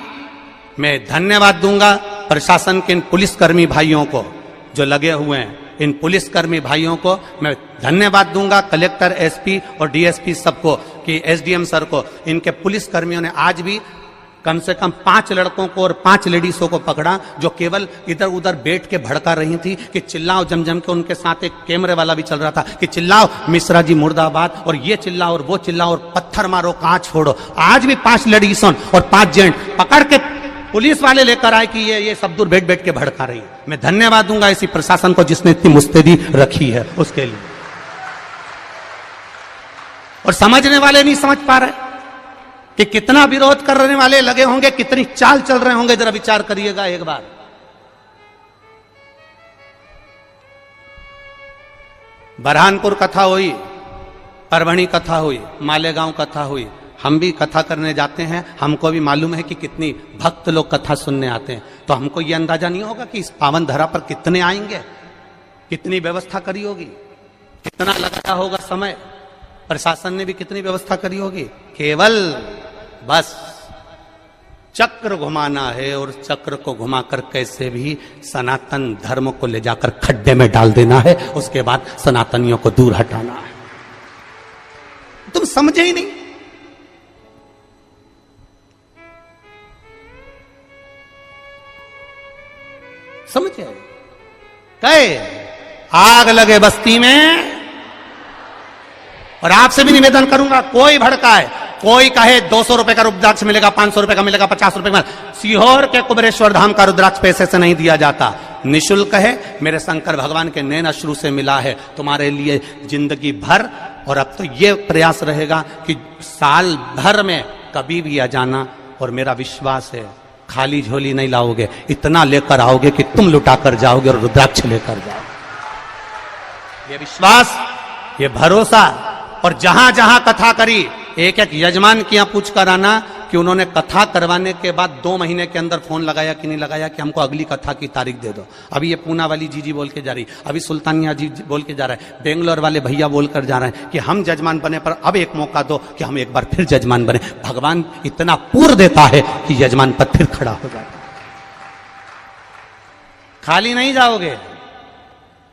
मैं धन्यवाद दूंगा प्रशासन के इन पुलिसकर्मी भाइयों को जो लगे हुए हैं। इन पुलिसकर्मी भाइयों को मैं धन्यवाद दूंगा, कलेक्टर, एसपी और डीएसपी सबको, कि एसडीएम सर को। इनके पुलिसकर्मियों ने आज भी कम से कम 5 लड़कों को और 5 लेडीजों को पकड़ा जो केवल इधर उधर बैठ के भड़का रही थी कि चिल्लाओ जम के। उनके साथ एक कैमरे वाला भी चल रहा था कि चिल्लाओ मिश्रा जी मुर्दाबाद, और ये चिल्लाओ और वो चिल्लाओ और पत्थर मारो, कांच छोड़ो। आज भी 5 लेडीजों और 5 जेंट पकड़ के पुलिस वाले लेकर आए कि ये सब दूर बैठ बैठ के भड़का रही है। मैं धन्यवाद दूंगा इसी प्रशासन को जिसने इतनी मुस्तैदी रखी है उसके लिए। और समझने वाले नहीं समझ पा रहे कि कितना विरोध करने वाले लगे होंगे, कितनी चाल चल रहे होंगे, जरा विचार करिएगा एक बार। बरहानपुर कथा हुई, परभणी कथा हुई, मालेगांव कथा हुई। हम भी कथा करने जाते हैं, हमको भी मालूम है कि कितनी भक्त लोग कथा सुनने आते हैं। तो हमको ये अंदाजा नहीं होगा कि इस पावन धरा पर कितने आएंगे, कितनी व्यवस्था करी होगी, कितना लगाया होगा समय, प्रशासन ने भी कितनी व्यवस्था करी होगी। केवल बस चक्र घुमाना है, और चक्र को घुमाकर कैसे भी सनातन धर्म को ले जाकर खड्डे में डाल देना है, उसके बाद सनातनियों को दूर हटाना है। तुम समझे ही नहीं। समझे? कहे आग लगे बस्ती में। और आपसे भी निवेदन करूंगा, कोई भड़काए, कोई कहे 200 रुपए का रुद्राक्ष मिलेगा, 500 रुपए का मिलेगा, 50 रुपए का। सीहोर के कुबेरेश्वर धाम का रुद्राक्ष पैसे से नहीं दिया जाता, निःशुल्क है। मेरे शंकर भगवान के नैन अश्रु से मिला है तुम्हारे लिए जिंदगी भर। और अब तो ये प्रयास रहेगा कि साल भर में कभी भी आ जाना, और मेरा विश्वास है खाली झोली नहीं लाओगे, इतना लेकर आओगे कि तुम लुटा कर जाओगे और रुद्राक्ष लेकर जाओगे। ये विश्वास, ये भरोसा। और जहां जहां कथा करी, एक एक यजमान की यहां पूछ कर आना कि उन्होंने कथा करवाने के बाद 2 महीने के अंदर फोन लगाया कि नहीं लगाया कि हमको अगली कथा की तारीख दे दो। अभी ये पूना वाली जीजी बोल के जा रही, अभी सुल्तानिया जी बोल के जा रहा है, बेंगलोर वाले भैया बोल कर जा रहे हैं कि हम जजमान बने पर अब एक मौका दो कि हम एक बार फिर जजमान बने। भगवान इतना पूर्ण देता है कि यजमान पर फिर खड़ा हो जाता। खाली नहीं जाओगे,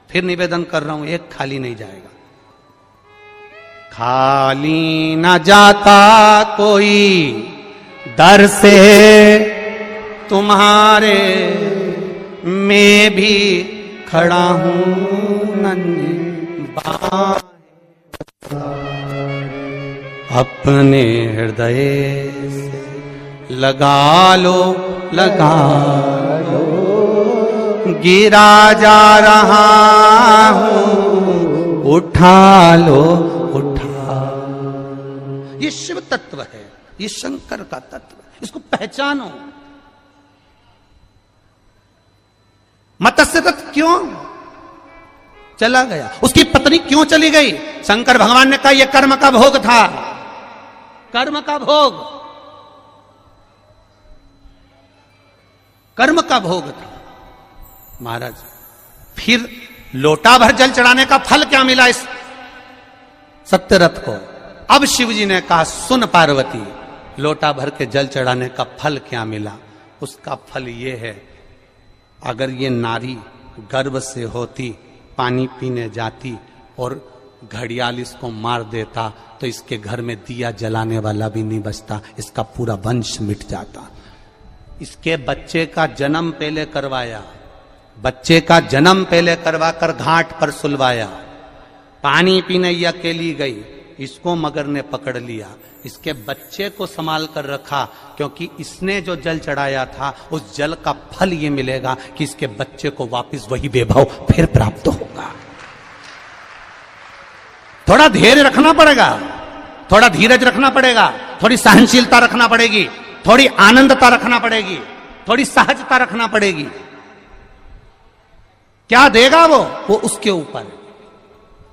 फिर निवेदन कर रहा हूं, एक खाली नहीं जाएगा। खाली न जाता कोई दर से तुम्हारे, मैं भी खड़ा हूं नन्ही बाहें, अपने हृदय से लगा लो, लगा लो, गिरा जा रहा हूं, उठा लो, उठा। ये शिव तत्व है, ये शंकर का तत्व है, इसको पहचानो। मत्स्य तत्व क्यों चला गया, उसकी पत्नी क्यों चली गई? शंकर भगवान ने कहा यह कर्म का भोग था, कर्म का भोग, कर्म का भोग था। महाराज फिर लोटा भर जल चढ़ाने का फल क्या मिला इस सत्यरथ को? अब शिव जी ने कहा सुन पार्वती, लोटा भर के जल चढ़ाने का फल क्या मिला? उसका फल ये है, अगर ये नारी गर्भ से होती, पानी पीने जाती और घड़ियाल इसको मार देता तो इसके घर में दिया जलाने वाला भी नहीं बचता, इसका पूरा वंश मिट जाता। इसके बच्चे का जन्म पहले करवाया, बच्चे का जन्म पहले करवाकर घाट पर सुलवाया। पानी पीने ये अकेली गई, इसको मगर ने पकड़ लिया, इसके बच्चे को संभाल कर रखा, क्योंकि इसने जो जल चढ़ाया था उस जल का फल ये मिलेगा कि इसके बच्चे को वापस वही वैभव फिर प्राप्त होगा। थोड़ा धैर्य रखना पड़ेगा, थोड़ा धीरज रखना पड़ेगा, थोड़ी सहनशीलता रखना पड़ेगी, थोड़ी आनंदता रखना पड़ेगी, थोड़ी सहजता रखना पड़ेगी। क्या देगा वो उसके ऊपर।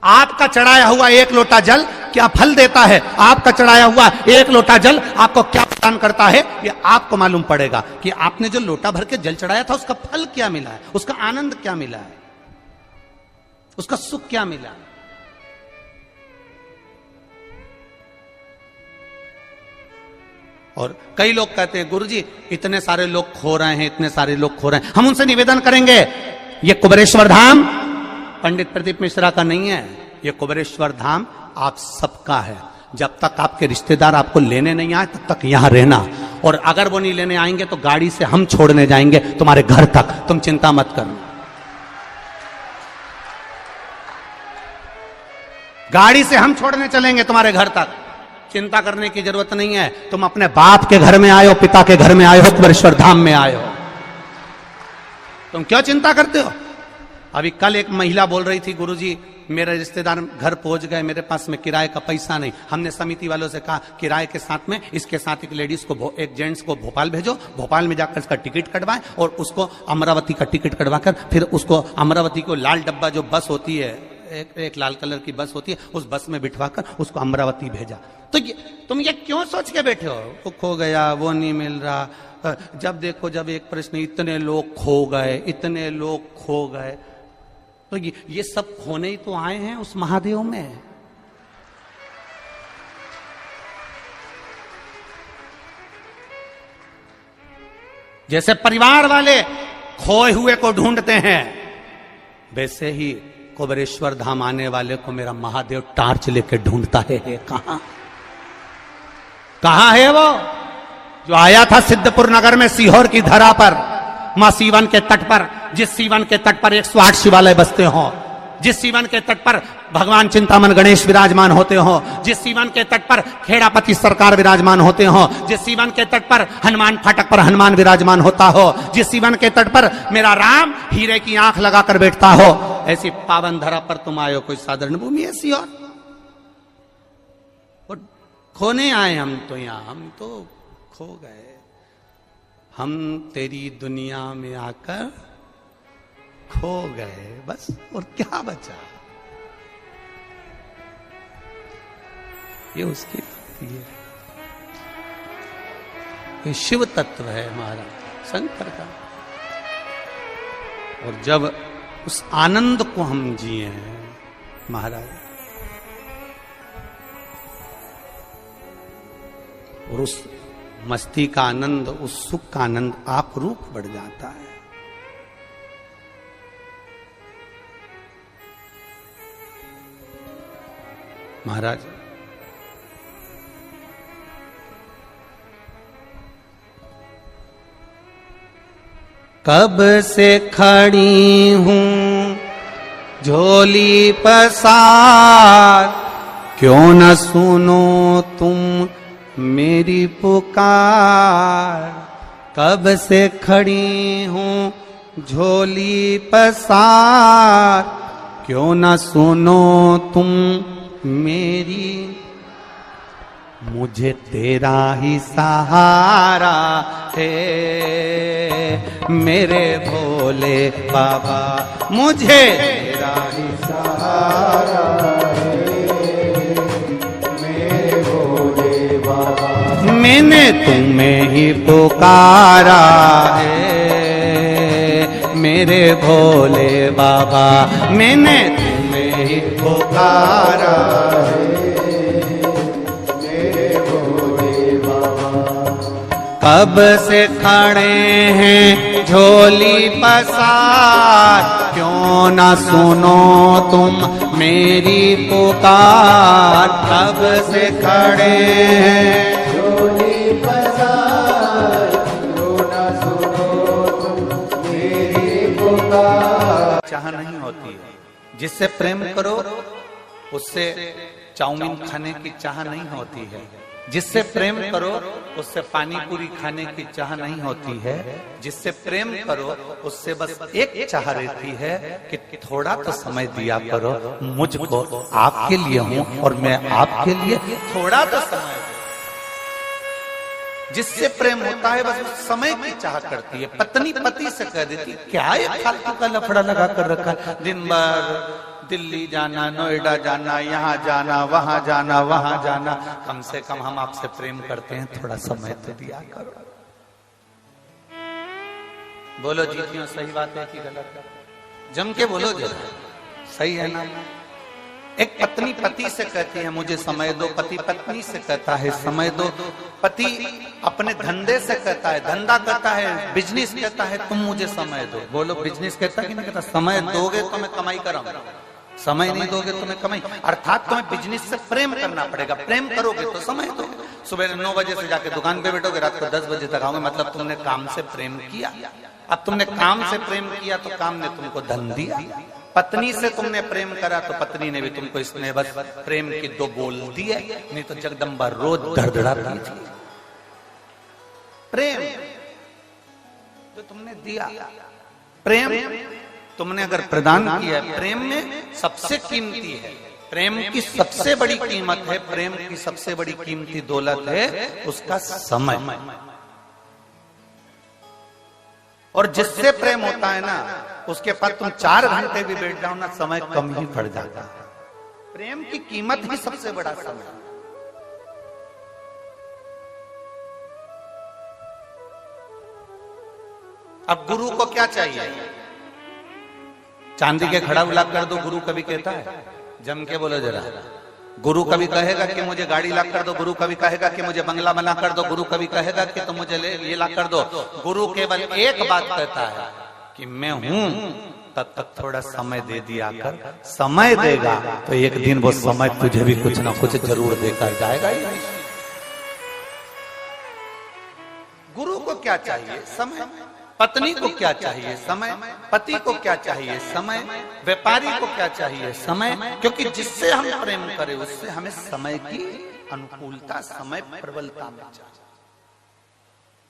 आपका चढ़ाया हुआ एक लोटा जल क्या फल देता है, आपका चढ़ाया हुआ एक लोटा जल आपको क्या प्रदान करता है, ये आपको मालूम पड़ेगा कि आपने जो लोटा भर के जल चढ़ाया था उसका फल क्या मिला है, उसका आनंद क्या मिला है, उसका सुख क्या मिला है। और कई लोग कहते हैं गुरुजी इतने सारे लोग खो रहे हैं, इतने सारे लोग खो रहे हैं। हम उनसे निवेदन करेंगे, ये कुबेरेश्वर धाम पंडित प्रदीप मिश्रा का नहीं है, ये कुबेरेश्वर धाम आप सबका है। जब तक आपके रिश्तेदार आपको लेने नहीं आए तब तक यहां रहना, और अगर वो नहीं लेने आएंगे तो गाड़ी से हम छोड़ने जाएंगे तुम्हारे घर तक, तुम चिंता मत करना। गाड़ी से हम छोड़ने चलेंगे तुम्हारे घर तक, चिंता करने की जरूरत नहीं है। तुम अपने बाप के घर में आए हो, पिता के घर में आए हो, कुबेरेश्वर धाम में आए हो, तुम क्यों चिंता करते हो। अभी कल एक महिला बोल रही थी गुरुजी मेरे रिश्तेदार घर पहुंच गए, मेरे पास में किराए का पैसा नहीं। हमने समिति वालों से कहा किराए के साथ में इसके साथ एक लेडीज को, एक जेंट्स को भोपाल भेजो, भोपाल में जाकर इसका टिकट कटवाएं और उसको अमरावती का टिकट कटवाकर फिर उसको अमरावती को लाल डब्बा जो बस होती है, एक लाल कलर की बस होती है, उस बस में बिठवाकर उसको अमरावती भेजा। तो तुम ये क्यों सोच के बैठे हो वो खो गया, वो नहीं मिल रहा। जब देखो जब एक प्रश्न, इतने लोग खो गए, इतने लोग खो गए, तो ये सब खोने ही तो आए हैं उस महादेव में। जैसे परिवार वाले खोए हुए को ढूंढते हैं, वैसे ही कुबेरेश्वर धाम आने वाले को मेरा महादेव टार्च लेके ढूंढता है। कहां है वो जो आया था सिद्धपुर नगर में सीहोर की धरा पर, मां सीवन के तट पर, जिस सीवन के तट पर 108 शिवालय बसते हो, जिस सीवन के तट पर भगवान चिंतामन गणेश विराजमान होते हो, जिस सीवन के तट पर खेड़ापति सरकार विराजमान होते हो, जिस सीवन के तट पर हनुमान फाटक पर हनुमान विराजमान होता हो, जिस सीवन के तट पर मेरा राम हीरे की आंख लगाकर बैठता हो, ऐसी पावन धरा पर तुम आए हो। कोई साधारण भूमि ऐसी और खोने आए हम तो, यहां हम तो खो गए। हम तेरी दुनिया में आकर खो गए, बस और क्या बचा। ये उसकी भक्ति है, ये शिव तत्व है महाराज शंकर का। और जब उस आनंद को हम जिए हैं महाराज, और उस मस्ती का आनंद, उस सुख का आनंद आप रूप बढ़ जाता है। महाराज कब से खड़ी हूं झोली पसार, क्यों न सुनो तुम मेरी पुकार। कब से खड़ी हूं झोली पसार, क्यों न सुनो तुम मेरी। मुझे तेरा ही सहारा है मेरे भोले बाबा, मुझे तेरा ही सहारा है मेरे भोले बाबा। मैंने तुम्हें ही पुकारा है मेरे भोले बाबा, मैंने तुम्हें ही पुकारा है मेरे भोले बाबा। कब से खड़े हैं झोली पसार, क्यों न सुनो तुम मेरी पुकार। कब से खड़े हैं झोली पसार, क्यों न सुनो तुम मेरी पुकार। चाह नहीं होती है, जिससे प्रेम करो उससे चाउमीन खाने की चाह नहीं होती है, जिससे प्रेम करो उससे पानी पूरी खाने की चाह नहीं होती है, जिससे प्रेम करो उससे बस एक चाह रहती है कि थोड़ा तो समय दिया करो मुझको, आपके लिए हूं और मैं आपके लिए, थोड़ा तो समय। जिससे प्रेम होता है बस उस समय की चाह करती है। पत्नी पति से कह देती क्या ये फालतू का लफड़ा लगा कर रखा, दिन भर दिल्ली जाना, नोएडा जाना, यहाँ जाना, वहां जाना, वहां जाना, कम से कम हम आपसे प्रेम करते हैं, थोड़ा समय तो दिया करो। बोलो जीतियों, सही बात है कि गलत? जम के बोलो जरा, सही है ना? एक पत्नी पति से कहती है मुझे समय दो, पति पत्नी से कहता है समय दो, पति अपने धंधे से कहता है, धंधा कहता है, बिजनेस कहता है तुम मुझे समय दो। बोलो बिजनेस कहता कि नहीं कहता? समय दोगे तो मैं कमाई कराऊंगा, समय नहीं दोगे तो मैं कमाई। अर्थात तुम्हें बिजनेस से प्रेम करना पड़ेगा, प्रेम करोगे तो समय दोगे। सुबह 9 बजे से जाके दुकान पे बैठोगे, रात को 10 बजे तक आओगे, मतलब तुमने काम से प्रेम किया। अब तुमने काम से प्रेम किया तो काम ने तुमको धन दिया। पत्नी से तुमने प्रेम करा तो पत्नी ने भी तुमको इसने बस प्रेम की 2 बोल दी है, नहीं तो जगदम्बा रोज धड़धड़ाती थी। प्रेम जो तुमने दिया, प्रेम तुमने अगर प्रदान किया, प्रेम में सबसे कीमती है, प्रेम की सबसे बड़ी कीमत है, प्रेम की सबसे बड़ी कीमती दौलत है उसका समय। और जिससे प्रेम होता है ना, उसके पास तुम 4 घंटे भी बैठ जाओ ना, समय कम ही पड़ जाता है। प्रेम की कीमत ही सबसे बड़ा समय। अब गुरु को क्या चाहिए? चांदी के खड़ा ला कर दो, गुरु कभी कहता है? जम के बोलो जरा। गुरु कभी कहेगा कि मुझे गाड़ी ला कर दो, गुरु कभी कहेगा कि मुझे बंगला बना कर दो, गुरु कभी कहेगा कि तुम मुझे ये ला कर दो। गुरु केवल एक बात कहता है कि मैं हूं, तब तक थोड़ा समय दे दिया कर। समय देगा तो एक दिन वो समय तुझे भी कुछ ना कुछ जरूर देकर जाएगा ही। गुरु को क्या चाहिए? समय। पत्नी को क्या चाहिए? समय। पति को क्या चाहिए? समय। व्यापारी को क्या चाहिए? समय। क्योंकि जिससे हम प्रेम करें उससे हमें समय की अनुकूलता, समय प्रबलता में चाहिए।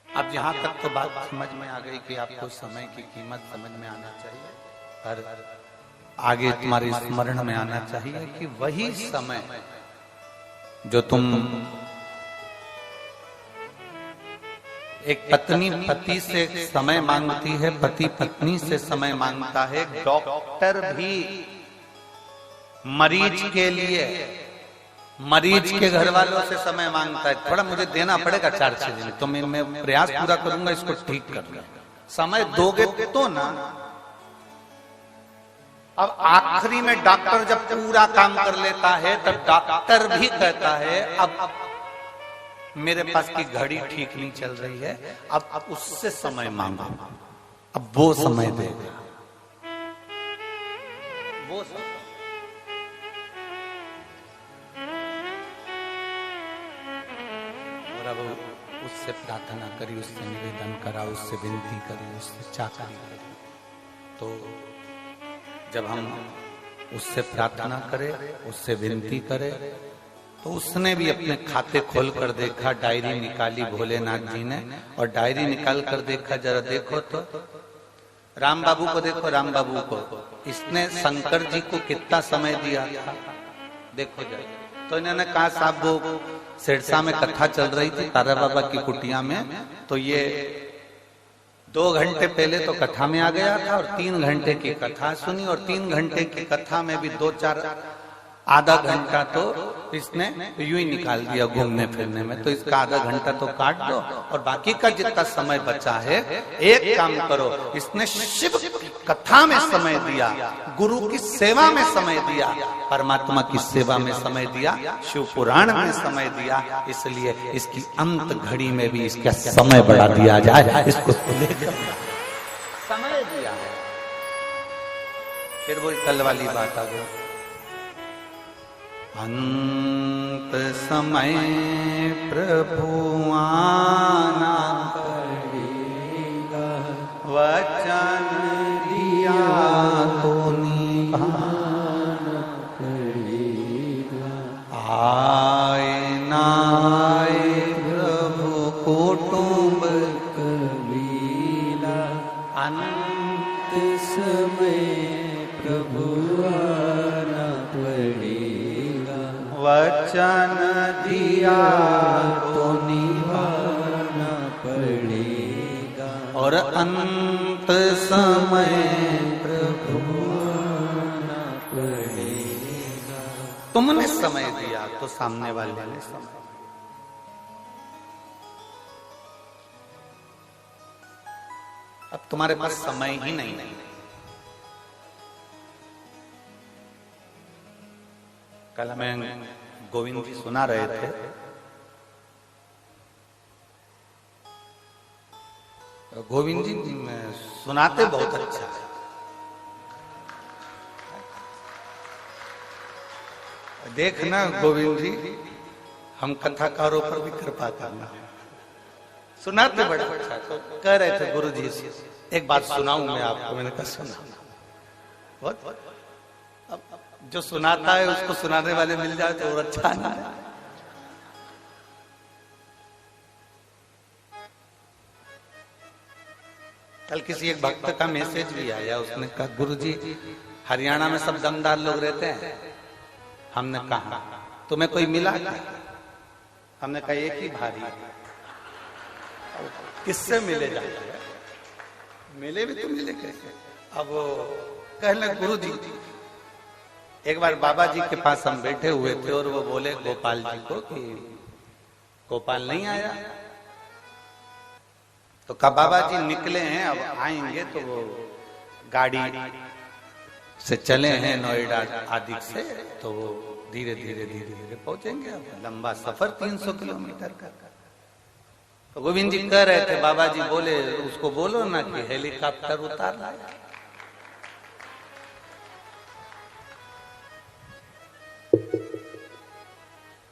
अब यहां तक तो बात समझ में आ गई कि आपको समय की कीमत समझ में आना चाहिए, और आगे तुम्हारे स्मरण में आना चाहिए कि वही समय जो तुम एक पत्नी पति से समय मांगती है, पति पत्नी से समय मांगता है, डॉक्टर भी मरीज के लिए, मरीज के घर वालों से समय मांगता है। थोड़ा मुझे देना पड़ेगा 4-6 दिन, तो मैं प्रयास पूरा करूंगा इसको ठीक करने। समय दोगे तो ना। अब आखिरी में डॉक्टर जब पूरा काम कर लेता है तब डॉक्टर भी कहता है अब मेरे पास की घड़ी ठीक नहीं चल रही है, अब उससे समय मांगो, अब वो समय देगा। वो और अब उससे प्रार्थना करी, उससे निवेदन करा, उससे विनती करी, उससे चाकरी करी। तो जब हम उससे प्रार्थना करें, उससे विनती करें, तो उसने भी अपने खाते खोल कर देखा, डायरी निकाली भोलेनाथ जी ने, और डायरी निकाल कर देखा, जरा देखो तो राम बाबू को देखो, राम बाबू को इसने शंकर जी को कितना समय दिया था, देखो जरा। तो इन्होंने कहा साहब वो सिरसा में कथा चल रही थी तारा बाबा की कुटिया में, तो ये 2 घंटे पहले तो कथा में आ गया था और 3 घंटे की कथा सुनी, और 3 घंटे की कथा में भी 2-4 आधा घंटा तो इसने यूं ही निकाल दिया घूमने फिरने में। तो इसका आधा घंटा तो काट दो, और बाकी का जितना समय बचा है एक काम करो, इसने शिव कथा में समय दिया, गुरु की सेवा में समय दिया, परमात्मा की सेवा में समय दिया, शिव पुराण में समय दिया, इसलिए इसकी अंत घड़ी में भी इसका समय बढ़ा दिया जाए, इसको समय दिया है। फिर वो कल वाली बात आ गई, अंत समय प्रभु आना पड़ेगा, वचन दिया तो निभाना पड़ेगा। आए ना आए प्रभु कुटुंब कबीला, अंत समय प्रभु आना पड़ेगा, वचन दिया तो निभाना और अंत समय प्रभु न पड़ेगा। तुमने समय दिया तो सामने वाले ने समय। अब तुम्हारे पास समय ही नहीं है। कल हमें गोविंद जी सुना रहे थे, गोविंद जी सुनाते बहुत अच्छा है। देखना गोविंद जी, हम कथाकारों पर भी कृपा करना। सुनाते बड़ा अच्छा। तो कह रहे थे गुरु जी से, एक बात सुनाऊं मैं आपको। मैंने कहा सुना। बहुत अब जो सुनाता है उसको सुनाने वाले मिल जाए तो और अच्छा ना है। कल किसी एक भक्त का मैसेज भी आया, उसने कहा गुरु जी हरियाणा में सब दमदार लोग रहते हैं। हमने कहा तुम्हें कोई मिला क्या? हमने कहा एक ही भारी। किससे मिले जाते हैं? मिले भी तो मिले कैसे? अब कहने गुरु जी, एक बार बाबा जी के पास हम बैठे हुए थे और वो बोले गोपाल जी को कि गोपाल नहीं आया। तो कहा बाबा जी निकले हैं, अब आएंगे। तो वो गाड़ी से चले हैं नोएडा आदि से, तो वो धीरे धीरे धीरे धीरे पहुंचेंगे। अब लंबा सफर 300 किलोमीटर का। तो गोविंद जी कह रहे थे बाबा जी बोले उसको बोलो ना कि हेलीकॉप्टर उतार लाया।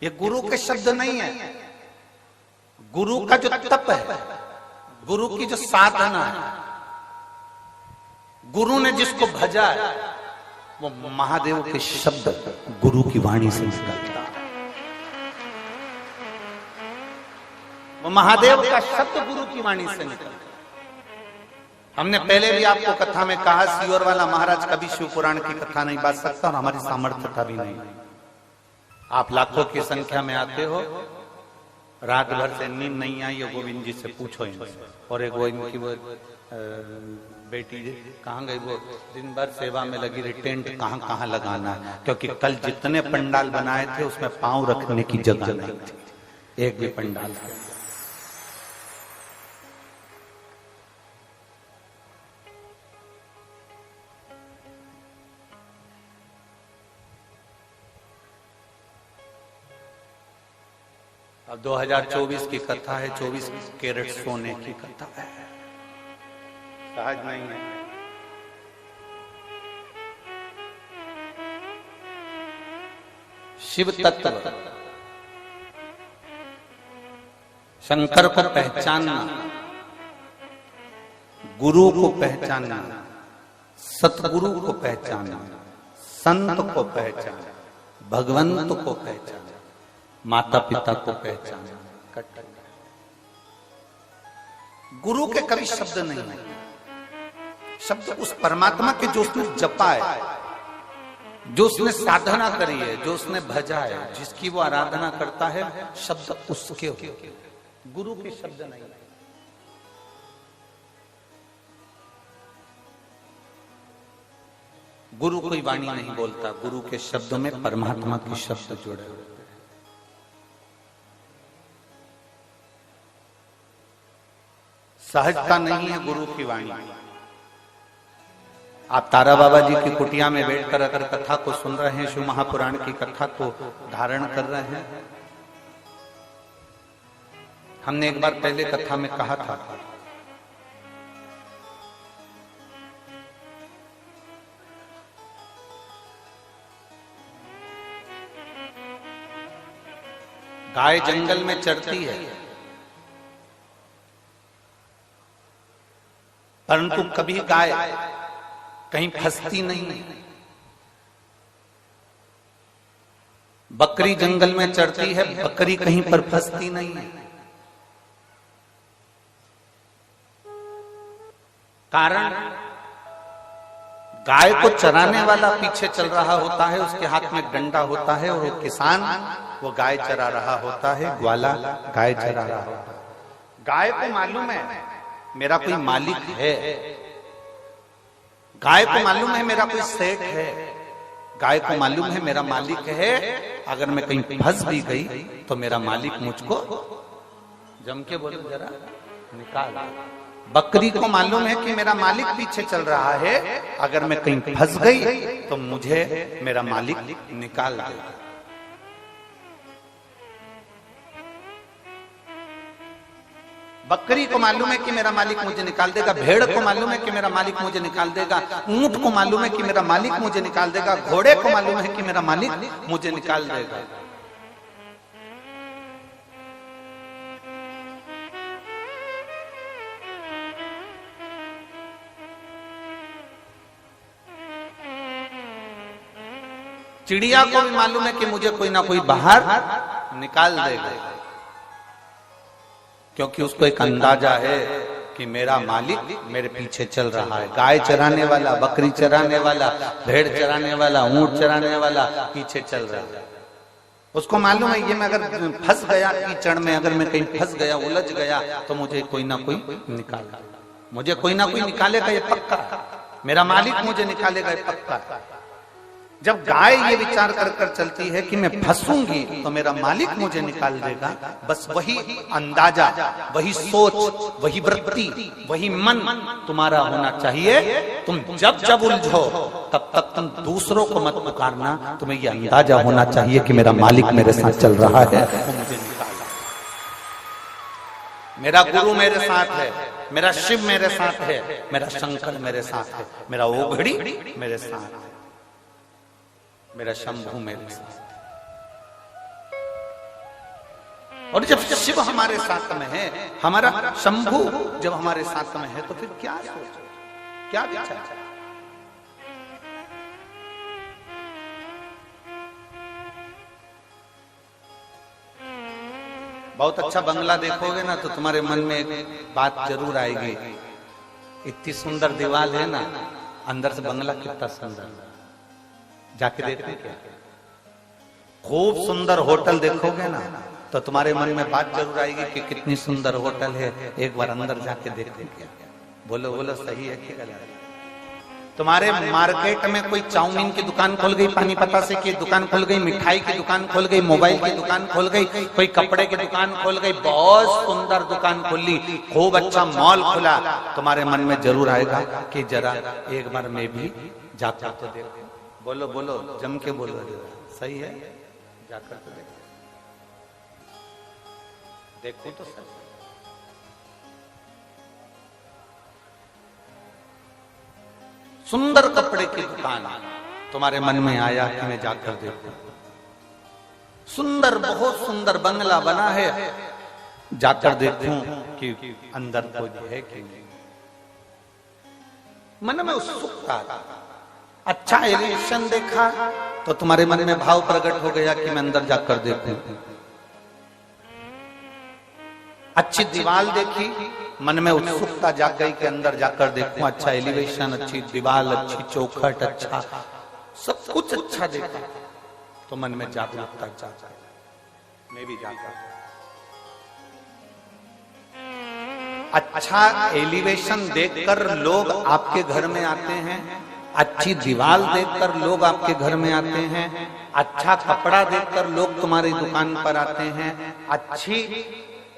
ये गुरु के शब्द नहीं है। गुरु का जो तप है, गुरु की जो साधना है, गुरु ने जिसको भजा है, वो महादेव के शब्द गुरु की वाणी से निकलता है। वो महादेव का शब्द गुरु की वाणी से निकलता है। हमने पहले भी आपको कथा में कहा, सियोर वाला महाराज कभी शिव पुराण की कथा नहीं बांट सकता और हमारी सामर्थ्यता भी नहीं। आप लाखों की संख्या में आते हो, रात भर से नींद नहीं आई, गोविंद जी से पूछो इनसे। और एक वो इनकी वो बेटी कहाँ गई, वो दिन भर सेवा में लगी रही, टेंट कहाँ कहाँ लगाना है, क्योंकि कल जितने पंडाल बनाए थे उसमें पांव रखने की जगह नहीं थी, एक भी पंडाल। अब 2024 की कथा है, 24 कैरेट सोने की कथा है, सहज नहीं है। शिव तत्व, शंकर को पहचानना, गुरु को पहचानना, सतगुरु को पहचानना, संत को पहचानना, भगवंत को पहचानना, माता पिता को पहचानना। गुरु के कभी शब्द नहीं है। शब्द उस परमात्मा के जो उसने जपा है, जो उसने साधना करी है, जो उसने भजा है, जिसकी वो आराधना करता है, शब्द उसके हो। गुरु के शब्द नहीं। गुरु कोई वाणी नहीं बोलता, गुरु के शब्दों में परमात्मा के शब्द जुड़े हुए। सहजता नहीं है गुरु की वाणी। आप तारा बाबा जी की कुटिया में बैठकर अगर कथा को सुन रहे हैं, शिव महापुराण की कथा को धारण कर रहे हैं। हमने एक बार पहले कथा में कहा था, गाय जंगल में चरती है, परंतु कभी गाय कहीं फंसती नहीं है। बकरी जंगल में चरती है, बकरी कहीं पर फंसती नहीं है। कारण गाय को चराने वाला पीछे चल रहा होता है, उसके हाथ में डंडा होता है, और वो किसान वो गाय चरा रहा होता है, ग्वाला गाय चरा रहा होता है। गाय को मालूम है मेरा कोई मालिक है। गाय को मालूम है मेरा कोई सेठ है, गाय को मालूम है मेरा मालिक है। अगर मैं कहीं फंस भी गई तो मेरा मालिक मुझको जम के बोलो जरा निकाल। बकरी को मालूम है कि मेरा मालिक पीछे चल रहा है, अगर मैं कहीं फंस गई तो मुझे मेरा मालिक निकाल देगा। बकरी को मालूम है कि मेरा मालिक मुझे निकाल देगा, भेड़ को मालूम है कि मेरा मालिक मुझे निकाल देगा, ऊंट को मालूम है कि मेरा मालिक मुझे निकाल देगा, घोड़े को मालूम है कि मेरा मालिक मुझे निकाल देगा। चिड़िया को भी मालूम है कि मुझे कोई ना कोई बाहर निकाल देगा, क्योंकि उसको एक अंदाजा है कि मेरा मालिक मेरे पीछे चल रहा है। गाय चराने वाला, बकरी चराने वाला, भेड़ चराने वाला, ऊंट चराने वाला पीछे चल रहा है। उसको मालूम है ये मैं अगर फंस गया कीचड़ में, अगर मैं कहीं फंस गया, उलझ गया तो मुझे कोई ना कोई निकालेगा, मुझे कोई ना कोई निकालेगा, ये पक्का। मेरा मालिक मुझे निकालेगा, ये पक्का। जब गाय ये विचार कर कर चलती है कि मैं फंसूंगी तो मेरा मालिक मुझे निकाल देगा, बस वही अंदाजा, वही सोच, वही वृत्ति, वही मन तुम्हारा होना चाहिए। तुम जब जब उलझो तब तक तुम दूसरों को मत पुकारना, तुम्हें ये अंदाजा होना चाहिए कि मेरा मालिक मेरे साथ चल रहा है, वो मुझे निकाल। मेरा गुरु मेरे साथ है, मेरा शिव मेरे साथ है, मेरा शंकर मेरे साथ है, मेरा ओघड़ी मेरे साथ है, मेरा शंभू मेरे साथ। और जब शिव हमारे साथ में है, हमारा शंभू जब हमारे साथ में है, तो फिर क्या सोच, क्या विचार। बहुत अच्छा बंगला देखोगे ना तो तुम्हारे मन में एक बात जरूर आएगी, इतनी सुंदर दीवार है ना, अंदर से बंगला कितना सुंदर। जाके देखते क्या। खूब सुंदर होटल देखोगे ना तो तुम्हारे मन में बात जरूर आएगी कि कितनी सुंदर होटल है, एक बार अंदर जाके देखते क्या। बोलो बोलो सही है कि गलत। तुम्हारे मार्केट में कोई चाउमीन की दुकान खोल गई, पानी पतासे की दुकान खोल गई, मिठाई की दुकान खोल गई, मोबाइल की दुकान खोल गई, कोई कपड़े की दुकान खोल गई, बहुत सुंदर दुकान खोली, खूब अच्छा मॉल खुला, तुम्हारे मन में जरूर आएगा कि जरा एक बार मैं भी जाकर तो देखो। बोलो बोलो जम के बोलो, सही है, जाकर तो देखो, देखो तो सही। सुंदर कपड़े की दुकान तुम्हारे मन में आया कि मैं जाकर देखूं। सुंदर, बहुत सुंदर बंगला बना है, जाकर देखूं कि अंदर कोई है कि नहीं। मन में उत्सुकता। अच्छा एलिवेशन देखा तो तुम्हारे मन में भाव प्रकट हो गया कि मैं अंदर जाकर देखूं। अच्छी दीवार देखी, मन में उत्सुकता जाग गई कि अंदर जाकर देखूं। अच्छा एलिवेशन, अच्छी दीवार, अच्छी चौखट, अच्छा सब कुछ अच्छा देखा तो मन में जागरूकता जाग गई, मैं भी जाकर। अच्छा एलिवेशन देखकर लोग आपके घर में आते हैं, अच्छी दीवार देखकर लोग आपके घर में आते हैं, अच्छा कपड़ा देखकर लोग तुम्हारी दुकान पर आते हैं, अच्छी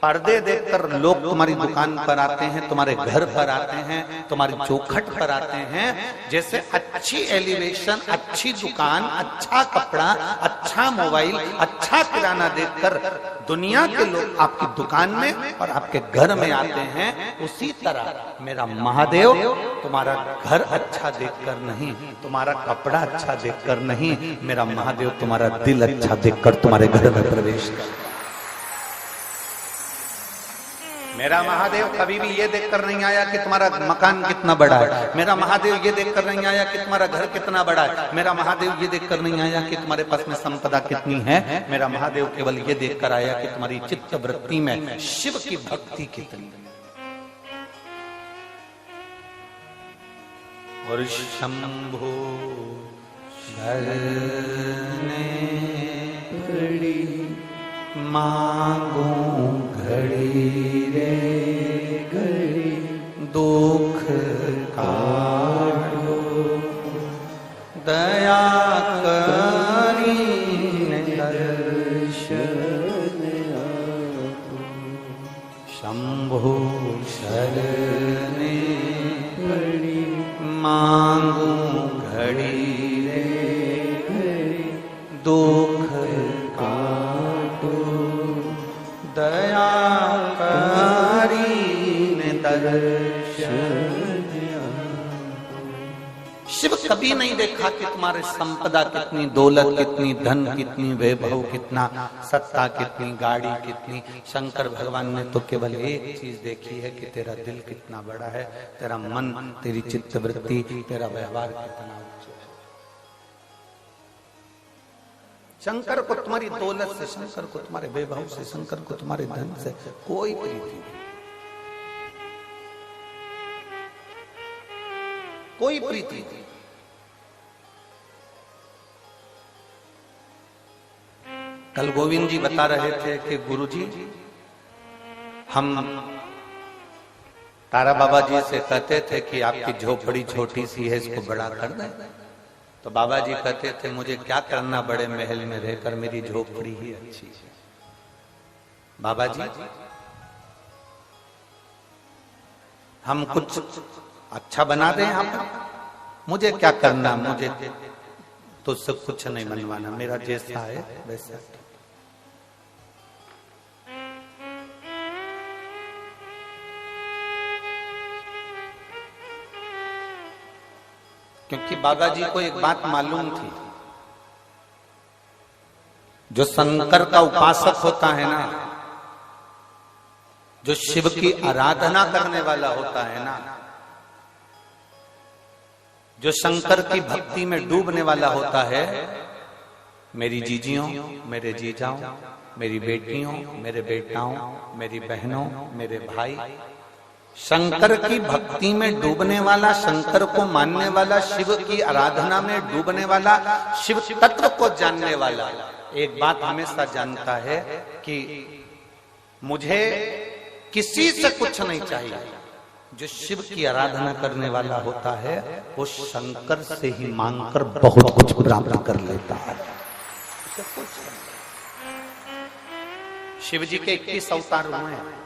पर्दे देखकर लोग तुम्हारी दुकान पर आते हैं, तुम्हारे घर पर आते हैं, तुम्हारी चौखट पर आते हैं। जैसे अच्छी एलिवेशन, अच्छी दुकान, अच्छा कपड़ा, अच्छा मोबाइल, अच्छा किराना देखकर दुनिया के लोग आपकी दुकान में और आपके घर में आते हैं, उसी तरह मेरा महादेव तुम्हारा घर अच्छा देखकर नहीं, तुम्हारा कपड़ा अच्छा देखकर नहीं, मेरा महादेव तुम्हारा दिल अच्छा देखकर तुम्हारे घर में प्रवेश कर। मेरा महादेव कभी भी ये देखकर नहीं आया कि तुम्हारा मकान कितना बड़ा है, मेरा महादेव ये देखकर नहीं आया कि तुम्हारा घर कितना बड़ा है, मेरा महादेव ये देखकर नहीं आया कि तुम्हारे पास में संपदा कितनी है, मेरा महादेव केवल ये देखकर आया कि तुम्हारी चित्त वृत्ति में शिव की भक्ति कितनी है। और शंभो शरणे पड़ी मांगू घड़ी रे घड़ी, दया करीन दर्शन आपको, शंभो शरणे पड़ी मांगू घड़ी रे घड़ी, दुख काटो दया करीन दर्शन। शिव कभी नहीं देखा कि तुम्हारे संपदा कितनी, दौलत कितनी, धन कितनी, वैभव कितना, सत्ता कितनी, गाड़ी कितनी। शंकर भगवान ने तो केवल एक चीज देखी है कि तेरा दिल कितना बड़ा है, तेरा मन, तेरी चित्तवृत्ति, तेरा व्यवहार कितना उच्च है। शंकर को तुम्हारी दौलत से, शंकर को तुम्हारे वैभव से, शंकर को तुम्हारे धन से कोई प्रीति नहीं, कोई प्रीति नहीं। कल गोविंद जी बता रहे थे कि गुरुजी हम तारा बाबा जी से कहते थे कि आपकी झोपड़ी छोटी सी है, इसको बड़ा कर दें। तो बाबा जी कहते थे मुझे क्या करना बड़े महल में रहकर, मेरी झोपड़ी ही अच्छी है। बाबा जी हम कुछ अच्छा बना दें यहाँ पर, मुझे क्या करना, मुझे तुझसे कुछ नहीं बनवाना, मेरा जैसा है वैसा। क्योंकि बाबा जी को एक बात मालूम थी, जो शंकर का उपासक होता है ना, जो शिव की आराधना करने वाला होता है ना, जो शंकर की भक्ति में डूबने वाला होता है, मेरी जीजियों, मेरे जीजाओं, मेरी बेटियों, मेरे बेटाओं, मेरी बहनों, मेरे भाई, शंकर की भक्ति में डूबने वाला, शंकर को मानने वाला, शिव की आराधना में डूबने वाला, शिव तत्व को जानने वाला एक बात हमेशा जानता है कि मुझे किसी से कुछ नहीं चाहिए। जो शिव की आराधना करने वाला होता है वो शंकर से ही मांगकर बहुत कुछ प्राप्त कर लेता है। शिव जी के 21 अवतार हुए हैं,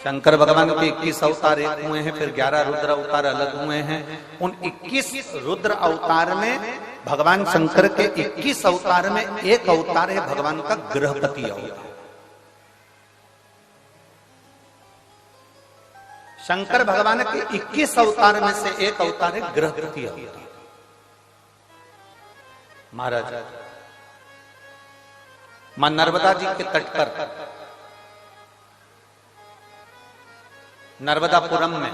शंकर भगवान के 21 अवतार एक हुए हैं, फिर 11 रुद्र अवतार अलग हुए हैं। उन 21 रुद्र अवतार में भगवान शंकर के 21 अवतार में एक अवतार है भगवान का गृहपति अवतार। शंकर भगवान के 21 अवतार में से एक अवतार है गृहपति अवतार। महाराज मां नर्मदा जी के तट पर नर्मदापुरम में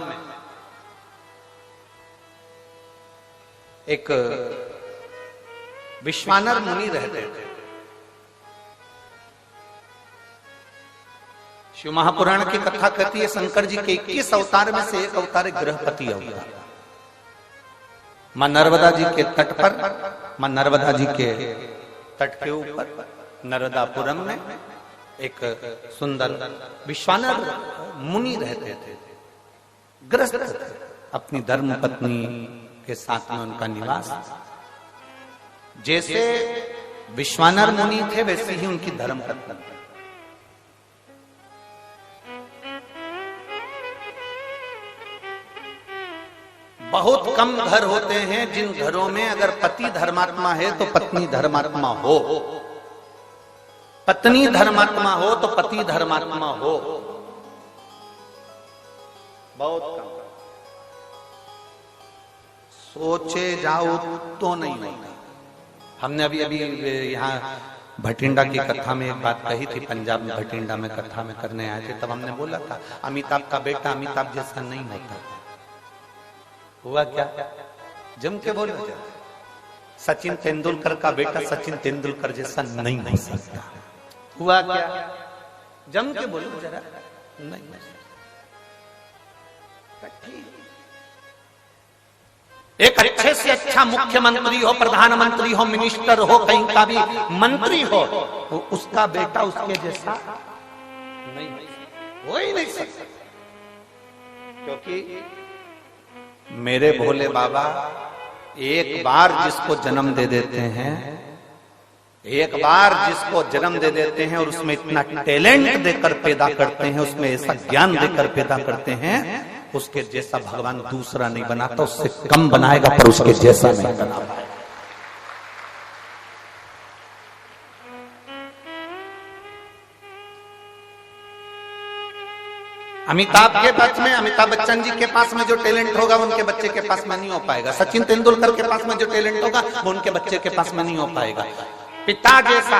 एक विश्वानर मुनि रहते थे। शिव महापुराण की कथा कहती है शंकर जी के 21 अवतार में से एक अवतार गृहपति अवतार। मां नर्मदा जी के तट पर, मां नर्मदा जी के तट के ऊपर नर्मदापुरम में एक सुंदर विश्वानर मुनि रहते थे, ग्रस्त थे। अपनी धर्म पत्नी के साथ में उनका निवास। जैसे विश्वानर मुनि थे वैसे ही उनकी धर्म पत्नी। बहुत कम घर होते हैं जिन घरों में अगर पति धर्मात्मा है तो पत्नी धर्मात्मा हो, पत्नी धर्मात्मा हो तो पति धर्मात्मा हो। बहुत कम। सोचे जाओ तो नहीं होता। हमने अभी यहाँ भटिंडा की कथा में एक बात कही थी, पंजाब में भटिंडा में कथा में करने आए थे, तब हमने बोला था अमिताभ का बेटा अमिताभ जैसा नहीं होता। हुआ क्या? जम के बोलो। सचिन तेंदुलकर का बेटा सचिन तेंदुलकर जैसा नहीं हो सकता। हुआ क्या? जम के बोलो जरा। नहीं। एक अच्छे से अच्छा मुख्यमंत्री हो, प्रधानमंत्री हो, मिनिस्टर हो, कहीं का भी मंत्री हो, तो उसका बेटा उसके जैसा नहीं हो ही नहीं सकता। क्योंकि मेरे भोले बाबा एक बार जिसको जन्म दे देते हैं, एक बार जिसको जन्म दे देते हैं और उसमें इतना टैलेंट देकर पैदा करते हैं, उसमें ऐसा ज्ञान देकर पैदा करते हैं, उसके जैसा भगवान दूसरा नहीं बनाता, उससे कम बनाएगा पर उसके जैसा नहीं बना पाएगा। अमिताभ के पास में, अमिताभ बच्चन जी के पास में जो टैलेंट होगा उनके बच्चे के पास में नहीं हो पाएगा। सचिन तेंदुलकर के पास में जो टैलेंट होगा वो उनके बच्चे के पास में नहीं हो पाएगा। पिता जैसा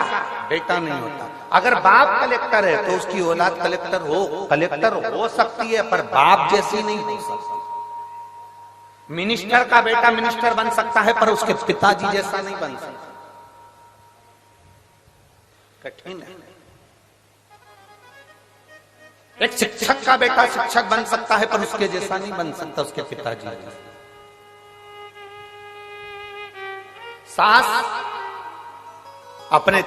बेटा नहीं होता। अगर बाप कलेक्टर है तो उसकी औलाद कलेक्टर हो सकती है, पर बाप जैसी नहीं हो सकती। मिनिस्टर का बेटा मिनिस्टर बन सकता है पर उसके पिताजी जैसा नहीं बन सकता। कठिन है। एक शिक्षक का बेटा शिक्षक बन सकता है पर उसके जैसा नहीं बन सकता, उसके पिताजी जैसा। सास अपने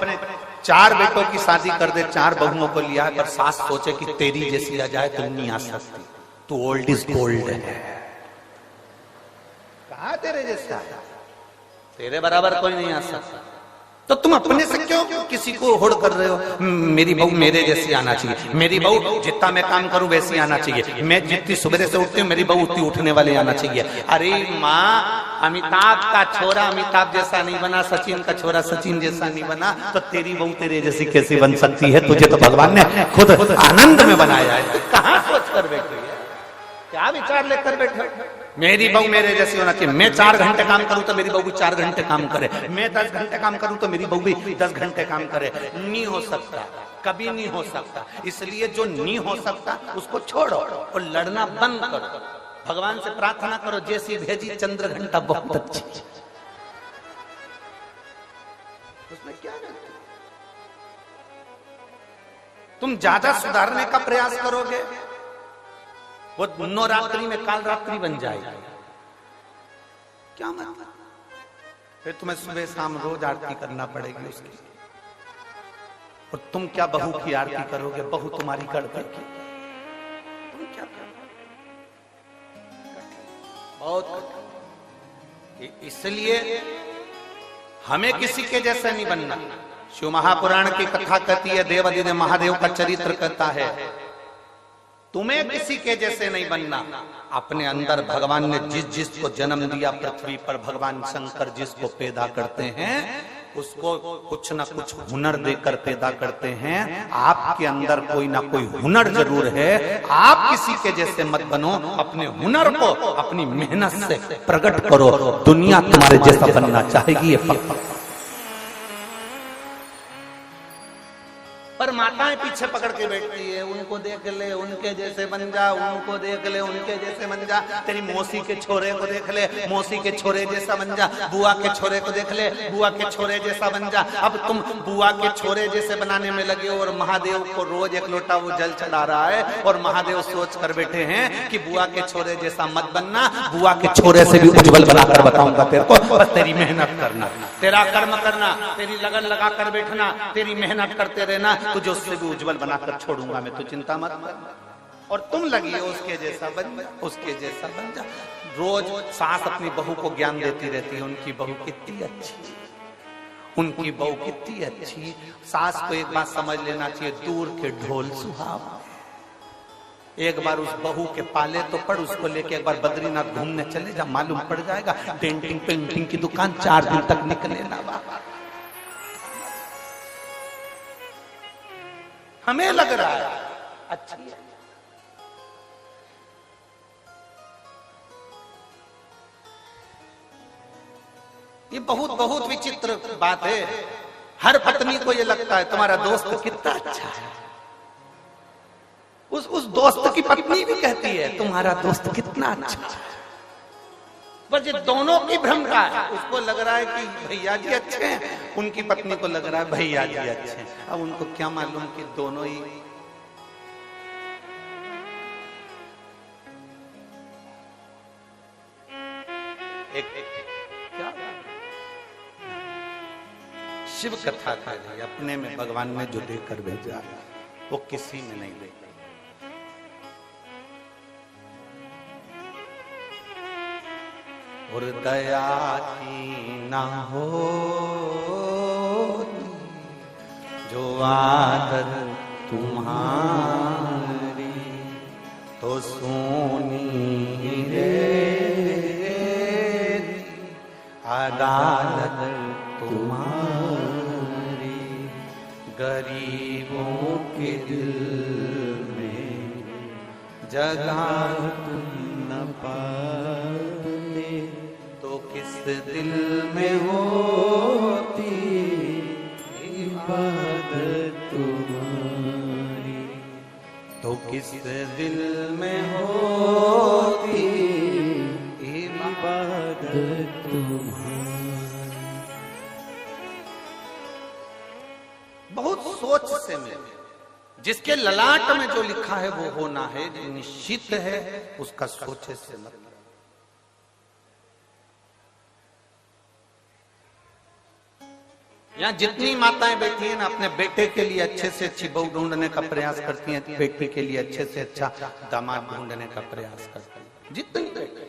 4 बेटों की शादी कर दे, 4 बहुओं को लिया है, पर सास सोचे कि तेरी जैसी आ जाए तो नहीं आ सकती, तू ओल्ड इज गोल्ड है। कहा तेरे जैसा है, तेरे बराबर कोई नहीं आ सकता। तो तुम अपने से क्यों किसी को होड़ कर रहे हो? मेरी बहू मेरे जैसी आना चाहिए, मेरी बहू जितना मैं काम करूं वैसी आना चाहिए, मैं जितनी सुबह से उठती हूँ मेरी बहू उतनी उठने वाली आना चाहिए। अरे माँ, अमिताभ का छोरा अमिताभ जैसा नहीं बना, सचिन का छोरा सचिन जैसा नहीं बना, तो तेरी बहू तेरे जैसी कैसे बन सकती है? तुझे तो भगवान ने खुद आनंद में बनाया है, तो कहाँ सोच कर बैठे, क्या विचार लेकर बैठे? मेरी बहू मेरे जैसी होना चाहिए। मैं 4 घंटे काम करूं तो मेरी बहू भी 4 घंटे काम करे, मैं 10 घंटे काम करूं तो मेरी बहू भी 10 घंटे काम करे। नहीं हो सकता, कभी नहीं हो सकता। इसलिए जो नहीं हो सकता उसको छोड़ो और लड़ना बंद करो। भगवान से प्रार्थना करो, जैसी भेजी चंद्र घंटा बहुत अच्छी। उसमें क्या करते? तुम ज्यादा सुधारने का प्रयास करोगे, वो नवरात्रि में काल रात्रि बन जाएगी। क्या मतलब? फिर तुम्हें सुबह शाम रोज आरती करना पड़ेगी उसकी। और तुम क्या बहू की आरती करोगे? बहू तुम्हारी कर देगी। तुम क्या करोगे? बहुत। इसलिए हमें किसी के जैसे नहीं बनना। शिव महापुराण की कथा कहती है, देवाधिदेव महादेव का चरित्र कहता है, तुम्हें किसी के जैसे नहीं बनना। अपने अंदर भगवान ने जिस जिसको जन्म दिया पृथ्वी पर, भगवान शंकर जिसको पैदा करते हैं उसको कुछ ना कुछ हुनर देकर पैदा करते हैं। आपके अंदर कोई ना कोई हुनर जरूर है। आप किसी के जैसे मत बनो, अपने हुनर को अपनी मेहनत से प्रकट करो। दुनिया तुम्हारे जैसा बनना चाहेगी, ये पक्का। पर माताएं पीछे पकड़ के बैठती है, उनको देख ले उनके जैसे बन जा, उनको देख ले उनके जैसे बन जा, तेरी मौसी के छोरे को देख ले मौसी के छोरे जैसा बन जा, बुआ के छोरे को देख ले बुआ के छोरे जैसा बन जा। अब तुम बुआ के छोरे जैसे बनाने में लगे हो और महादेव को रोज 1 लोटा वो जल चढ़ा रहा है, और महादेव सोच कर बैठे हैं कि बुआ के छोरे जैसा मत बनना, बुआ के छोरे से भी उज्जवल बनाकर बताऊंगा तेरे को, बस तेरी मेहनत करना, तेरा कर्म करना, तेरी लगन लगा कर बैठना, तेरी मेहनत करते रहना, तुझे उससे भी उज्जवल बनाकर छोड़ूंगा मैं, तो चिंता मत कर। और तुम लगी हो उसके जैसा बन जा, उसके जैसा बन जा। रोज सास अपनी बहू को ज्ञान देती रहती है, उनकी बहू कितनी अच्छी, उनकी बहू कितनी अच्छी। सास को एक बात समझ लेना चाहिए, दूर के ढोल सुहाव। एक बार उस बहू के पाले तो पड़, उसको लेके एक बार बद्रीनाथ घूमने चले जा, मालूम पड़ जाएगा पेंटिंग पेंटिंग की दुकान 4 दिन तक निकले ना। हमें लग रहा है अच्छी है। ये बहुत बहुत विचित्र बात है। हर पत्नी को ये लगता है तुम्हारा दोस्त कितना अच्छा है, उस दोस्त की पत्नी भी कहती है तुम्हारा दोस्त कितना अच्छा है। बस ये दोनों की भ्रम रहा है। उसको लग रहा है कि भैया जी अच्छे हैं, उनकी पत्नी को लग रहा है भैया जी अच्छे हैं। अब उनको क्या मालूम कि दोनों ही एक क्या शिव कथा का है, अपने में भगवान ने जो देकर भेजा वो किसी में नहीं दे। और दया की ना हो जो आदत तुम्हारी तो सोनी रे अदालत तुम्हारी। गरीबों के दिल में जगह तुम न पाते तो किस दिल में होती इबादत तुम्हारी, तो किस दिल में होती इबादत तुम्हारी। बहुत सोच से मिले, जिसके ललाट में जो लिखा है वो होना है, जो निश्चित है उसका सोचे से मतलब। यहाँ जितनी माताएं बैठी हैं ना, अपने बेटे के लिए अच्छे से अच्छी बहू ढूंढने का प्रयास करती हैं, बेटी के लिए अच्छे से अच्छा दामाद ढूंढने का प्रयास करती हैं। जितनी बेटे,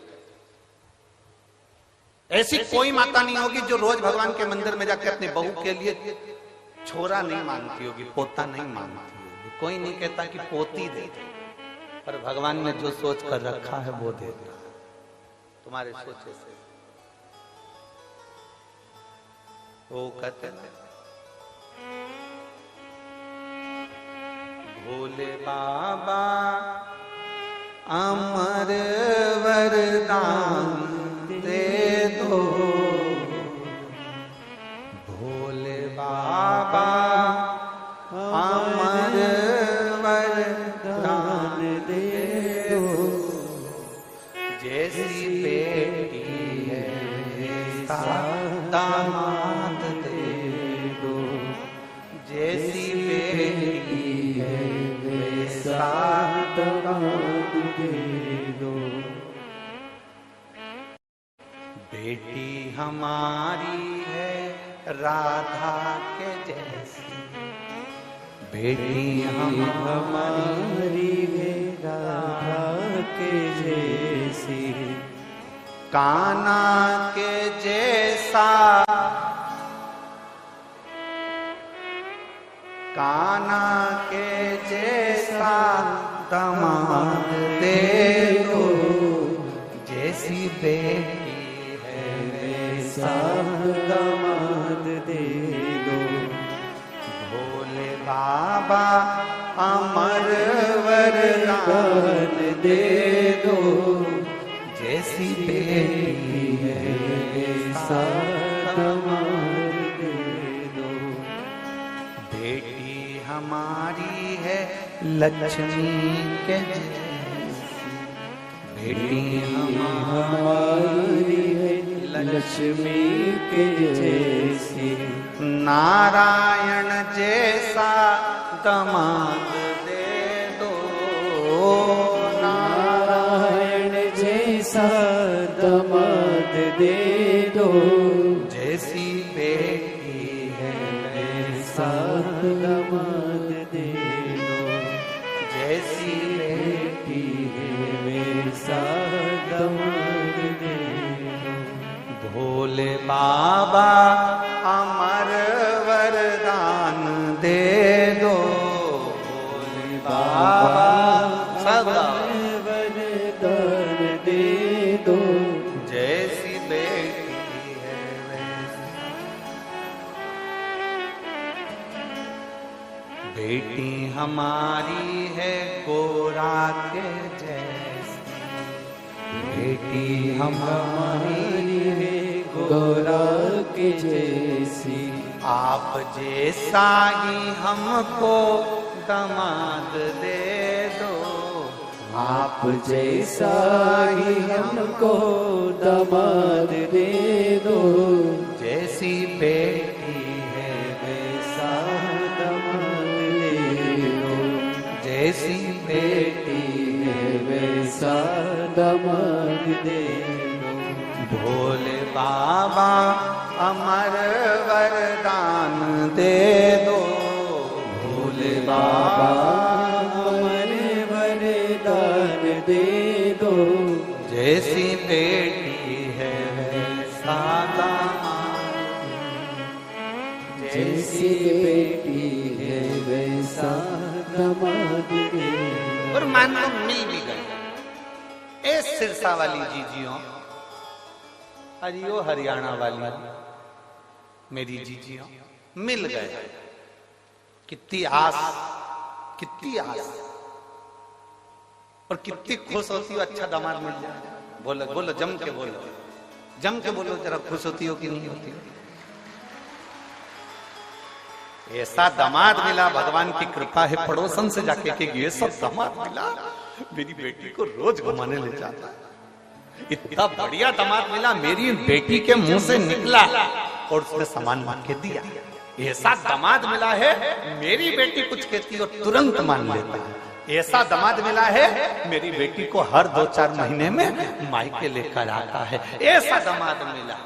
ऐसी कोई माता नहीं होगी जो रोज भगवान के मंदिर में जाकर अपनी बहू के लिए छोरा नहीं मांगती होगी, पोता नहीं मांगती होगी। कोई नहीं कहता कि पोती दे दे, पर भगवान ने जो सोच कर रखा है वो दे दे तुम्हारे सोचे से। वो कहते हैं भोले बाबा अमर वरदान दे दो, भोले बाबा अमर वरदान दे दो। जैसी बेटी है दामाद दे दो, जैसी बेटी है वैसा दामाद दे दो। बेटी हमारी है राधा के जैसी, बेटी हमारी है राधा के जैसी, कान्हा के जैसा, कान्हा के जैसा दामाद दे दो। जैसी बेटी है वैसा दामाद दे दो। भोले बाबा अमर वरदान दे दो, जैसी बेटी है वैसा दामाद दे दो। बेटी हमारी है लक्ष्मी के जैसी, बेटी हमारी है लक्ष्मी के जैसी, नारायण जैसा दामाद दे दो। नारायण जैसा दामाद दे दो। जैसी बेटी है वैसा दामाद दे दो, जैसी बेटी है वैसा दामाद दे दो। भोले बाबा अमर वरदान दे दो, भोले बाबा सदा वरदान दे दो। जैसी बेटी है वैसी, बेटी हमारी है गोरा के जैसी, बेटी हमारी है गोरा के जैसी, आप जैसा ही हमको दामाद दे दो। आप जैसा ही हमको दामाद दे दो। जैसी बेटी है वैसा दामाद दे दो, जैसी बेटी है वैसा दामाद दे दो। भोले बाबा अमर वरदान दे दो, भोले बाबा अमर वरदान दे दो। जैसी बेटी है जैसी बेटी है वैसा दामाद है। और मान लो मिल भी गए, ए सिरसा वाली जीजियों, हरियो हरियाणा वाली मेरी जीजियों मिल गए, कितनी आस, कितनी आस, और कितनी खुश होती हो अच्छा दामाद मिल जाए। बोलो बोलो, जम के बोलो, जम के बोलो जरा, खुश होती हो कि नहीं होती हो? ऐसा दामाद मिला, भगवान की कृपा है, पड़ोसन से जाके के ये सब दामाद मिला, मेरी बेटी को रोज घुमाने ले जाता है। इतना बढ़िया दामाद मिला, मेरी बेटी के मुंह से निकला और उसने सामान मांग के दिया। ऐसा दामाद मिला है, मेरी बेटी कुछ कहती और तुरंत मान लेता है। ऐसा दामाद मिला है, मेरी बेटी को हर 2-4 महीने में मायके लेकर आता है। ऐसा दामाद मिला।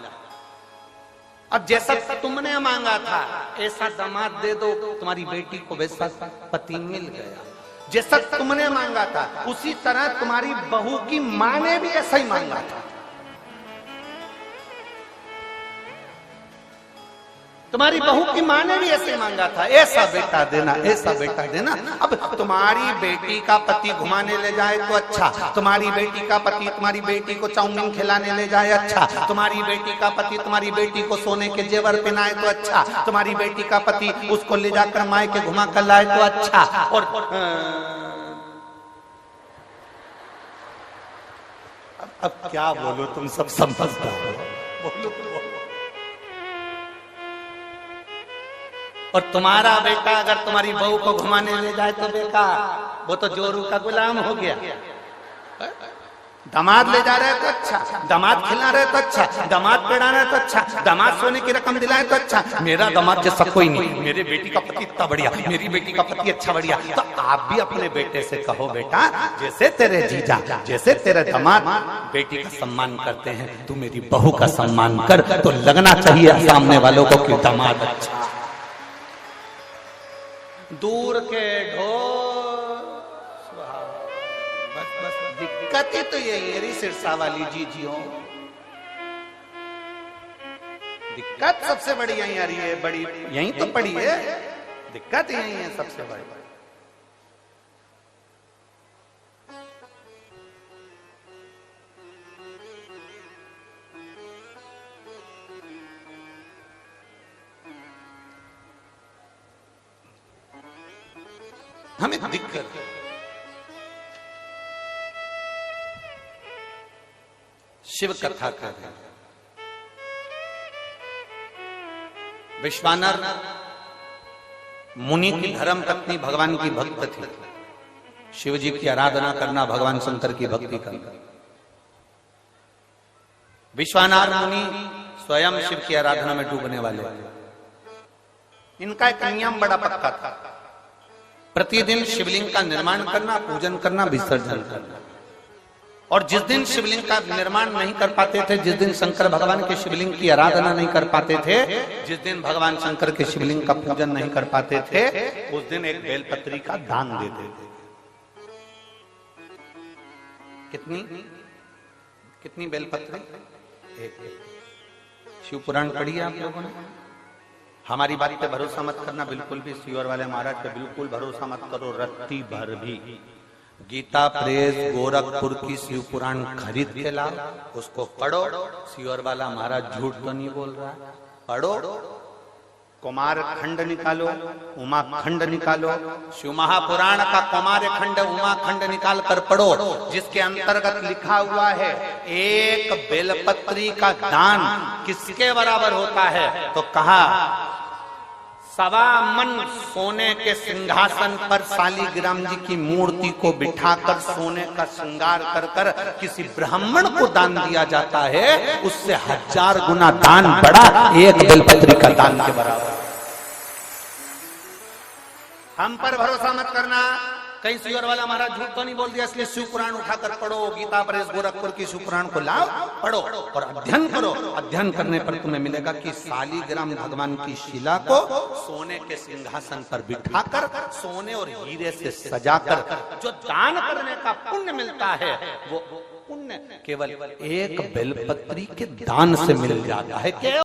अब जैसा तुमने मांगा था ऐसा दामाद दे दो, तुम्हारी बेटी को वैसा पति मिल गया। जैसा तुमने मांगा था उसी तरह तुम्हारी बहू की मां ने भी ऐसा ही मांगा था। तुम्हारी बहू की मां ने भी ऐसे मांगा था, ऐसा बेटा देना, ऐसा बेटा देना। अब तुम्हारी बेटी का पति घुमाने ले जाए तो अच्छा, तुम्हारी बेटी का पति तुम्हारी बेटी को चाउमीन खिलाने ले जाए अच्छा, तुम्हारी बेटी का पति तुम्हारी बेटी को सोने के जेवर पहनाए तो अच्छा, तुम्हारी बेटी का पति उसको ले जाकर मायके घुमा कर लाए तो अच्छा। और अब क्या बोलो, तुम सब समझदार हो, बोलो। और तुम्हारा बेटा अगर तुम्हारी बहू को घुमाने ले जाए तो बेकार, वो तो जोरू का गुलाम हो गया। दामाद ले जा रहे तो अच्छा, दामाद खिला रहे तो अच्छा, दामाद पढ़ा रहे तो अच्छा, दामाद सोने की रकम दिलाए तो अच्छा। मेरा दामाद जैसा कोई नहीं, मेरे बेटी का पति इतना बढ़िया, मेरी बेटी का पति अच्छा बढ़िया। तो आप भी अपने बेटे से कहो, बेटा जैसे तेरे जीजा, जैसे तेरे दामाद बेटी का सम्मान करते हैं, तू मेरी बहू का सम्मान कर। तो लगना चाहिए सामने वालों को कि दामाद अच्छा। दूर के ढोल, बस बस दिक्कत ही तो यही है सिरसा वाली जीजियों, दिक्कत सबसे बड़ी यही आ रही है, बड़ी यही तो पड़ी है, दिक्कत यही है सबसे बड़ी। हमें दिक्कत शिव कथा कर रहे हैं। विश्वानर मुनि की धर्म पत्नी भगवान की भक्त थी। शिव जी की आराधना करना, भगवान शंकर की भक्ति करना। विश्वानर मुनि स्वयं शिव की आराधना में डूबने वाले। इनका एक नियम बड़ा पक्का था, प्रतिदिन शिवलिंग का निर्माण करना, पूजन करना, विसर्जन करना। और जिस दिन शिवलिंग का निर्माण नहीं कर पाते थे, जिस दिन शंकर भगवान के शिवलिंग की आराधना नहीं कर पाते थे, जिस दिन भगवान शंकर के शिवलिंग का पूजन नहीं कर पाते थे, उस दिन एक बेलपत्री का दान देते थे। कितनी कितनी बेलपत्री? एक। शिव पुराण पढ़ी है आप लोगों ने? हमारी बात पे भरोसा मत करना बिल्कुल भी, सीवर वाले महाराज पे बिल्कुल भरोसा मत करो रत्ती भर भी। गीता प्रेस गोरखपुर की शिव पुराण खरीद के लाओ, उसको पढ़ो। सीवर वाला महाराज झूठ तो नहीं बोल रहा, पढ़ो। कुमार खंड निकालो, उमा खंड निकालो, शिव महापुराण का कुमार खंड उमा खंड निकाल कर पढ़ो, जिसके अंतर्गत लिखा हुआ है एक बेलपत्री का दान किसके बराबर होता है? तो कहा 1.25 मन सोने के सिंहासन पर शालिग्राम जी की मूर्ति को बिठाकर सोने का श्रृंगार कर कर किसी ब्राह्मण को दान दिया जाता है, उससे 1000 गुना दान बड़ा एक बेलपत्री का दान के बराबर। हम पर भरोसा मत करना, कहीं सीवर वाला महाराज झूठ तो नहीं बोल दिया, इसलिए शिव पुराण उठाकर पढ़ो। गीता प्रेस गोरखपुर की शिव पुराण को लाओ, पढ़ो और अध्ययन करो। अध्ययन करने पर तुम्हें मिलेगा कि शालिग्राम भगवान की शिला को सोने के सिंहासन पर बिठाकर सोने और हीरे से सजाकर जो दान करने का पुण्य मिलता है, वो पुण्य केवल एक बेलपत्री के दान से मिल जाता है।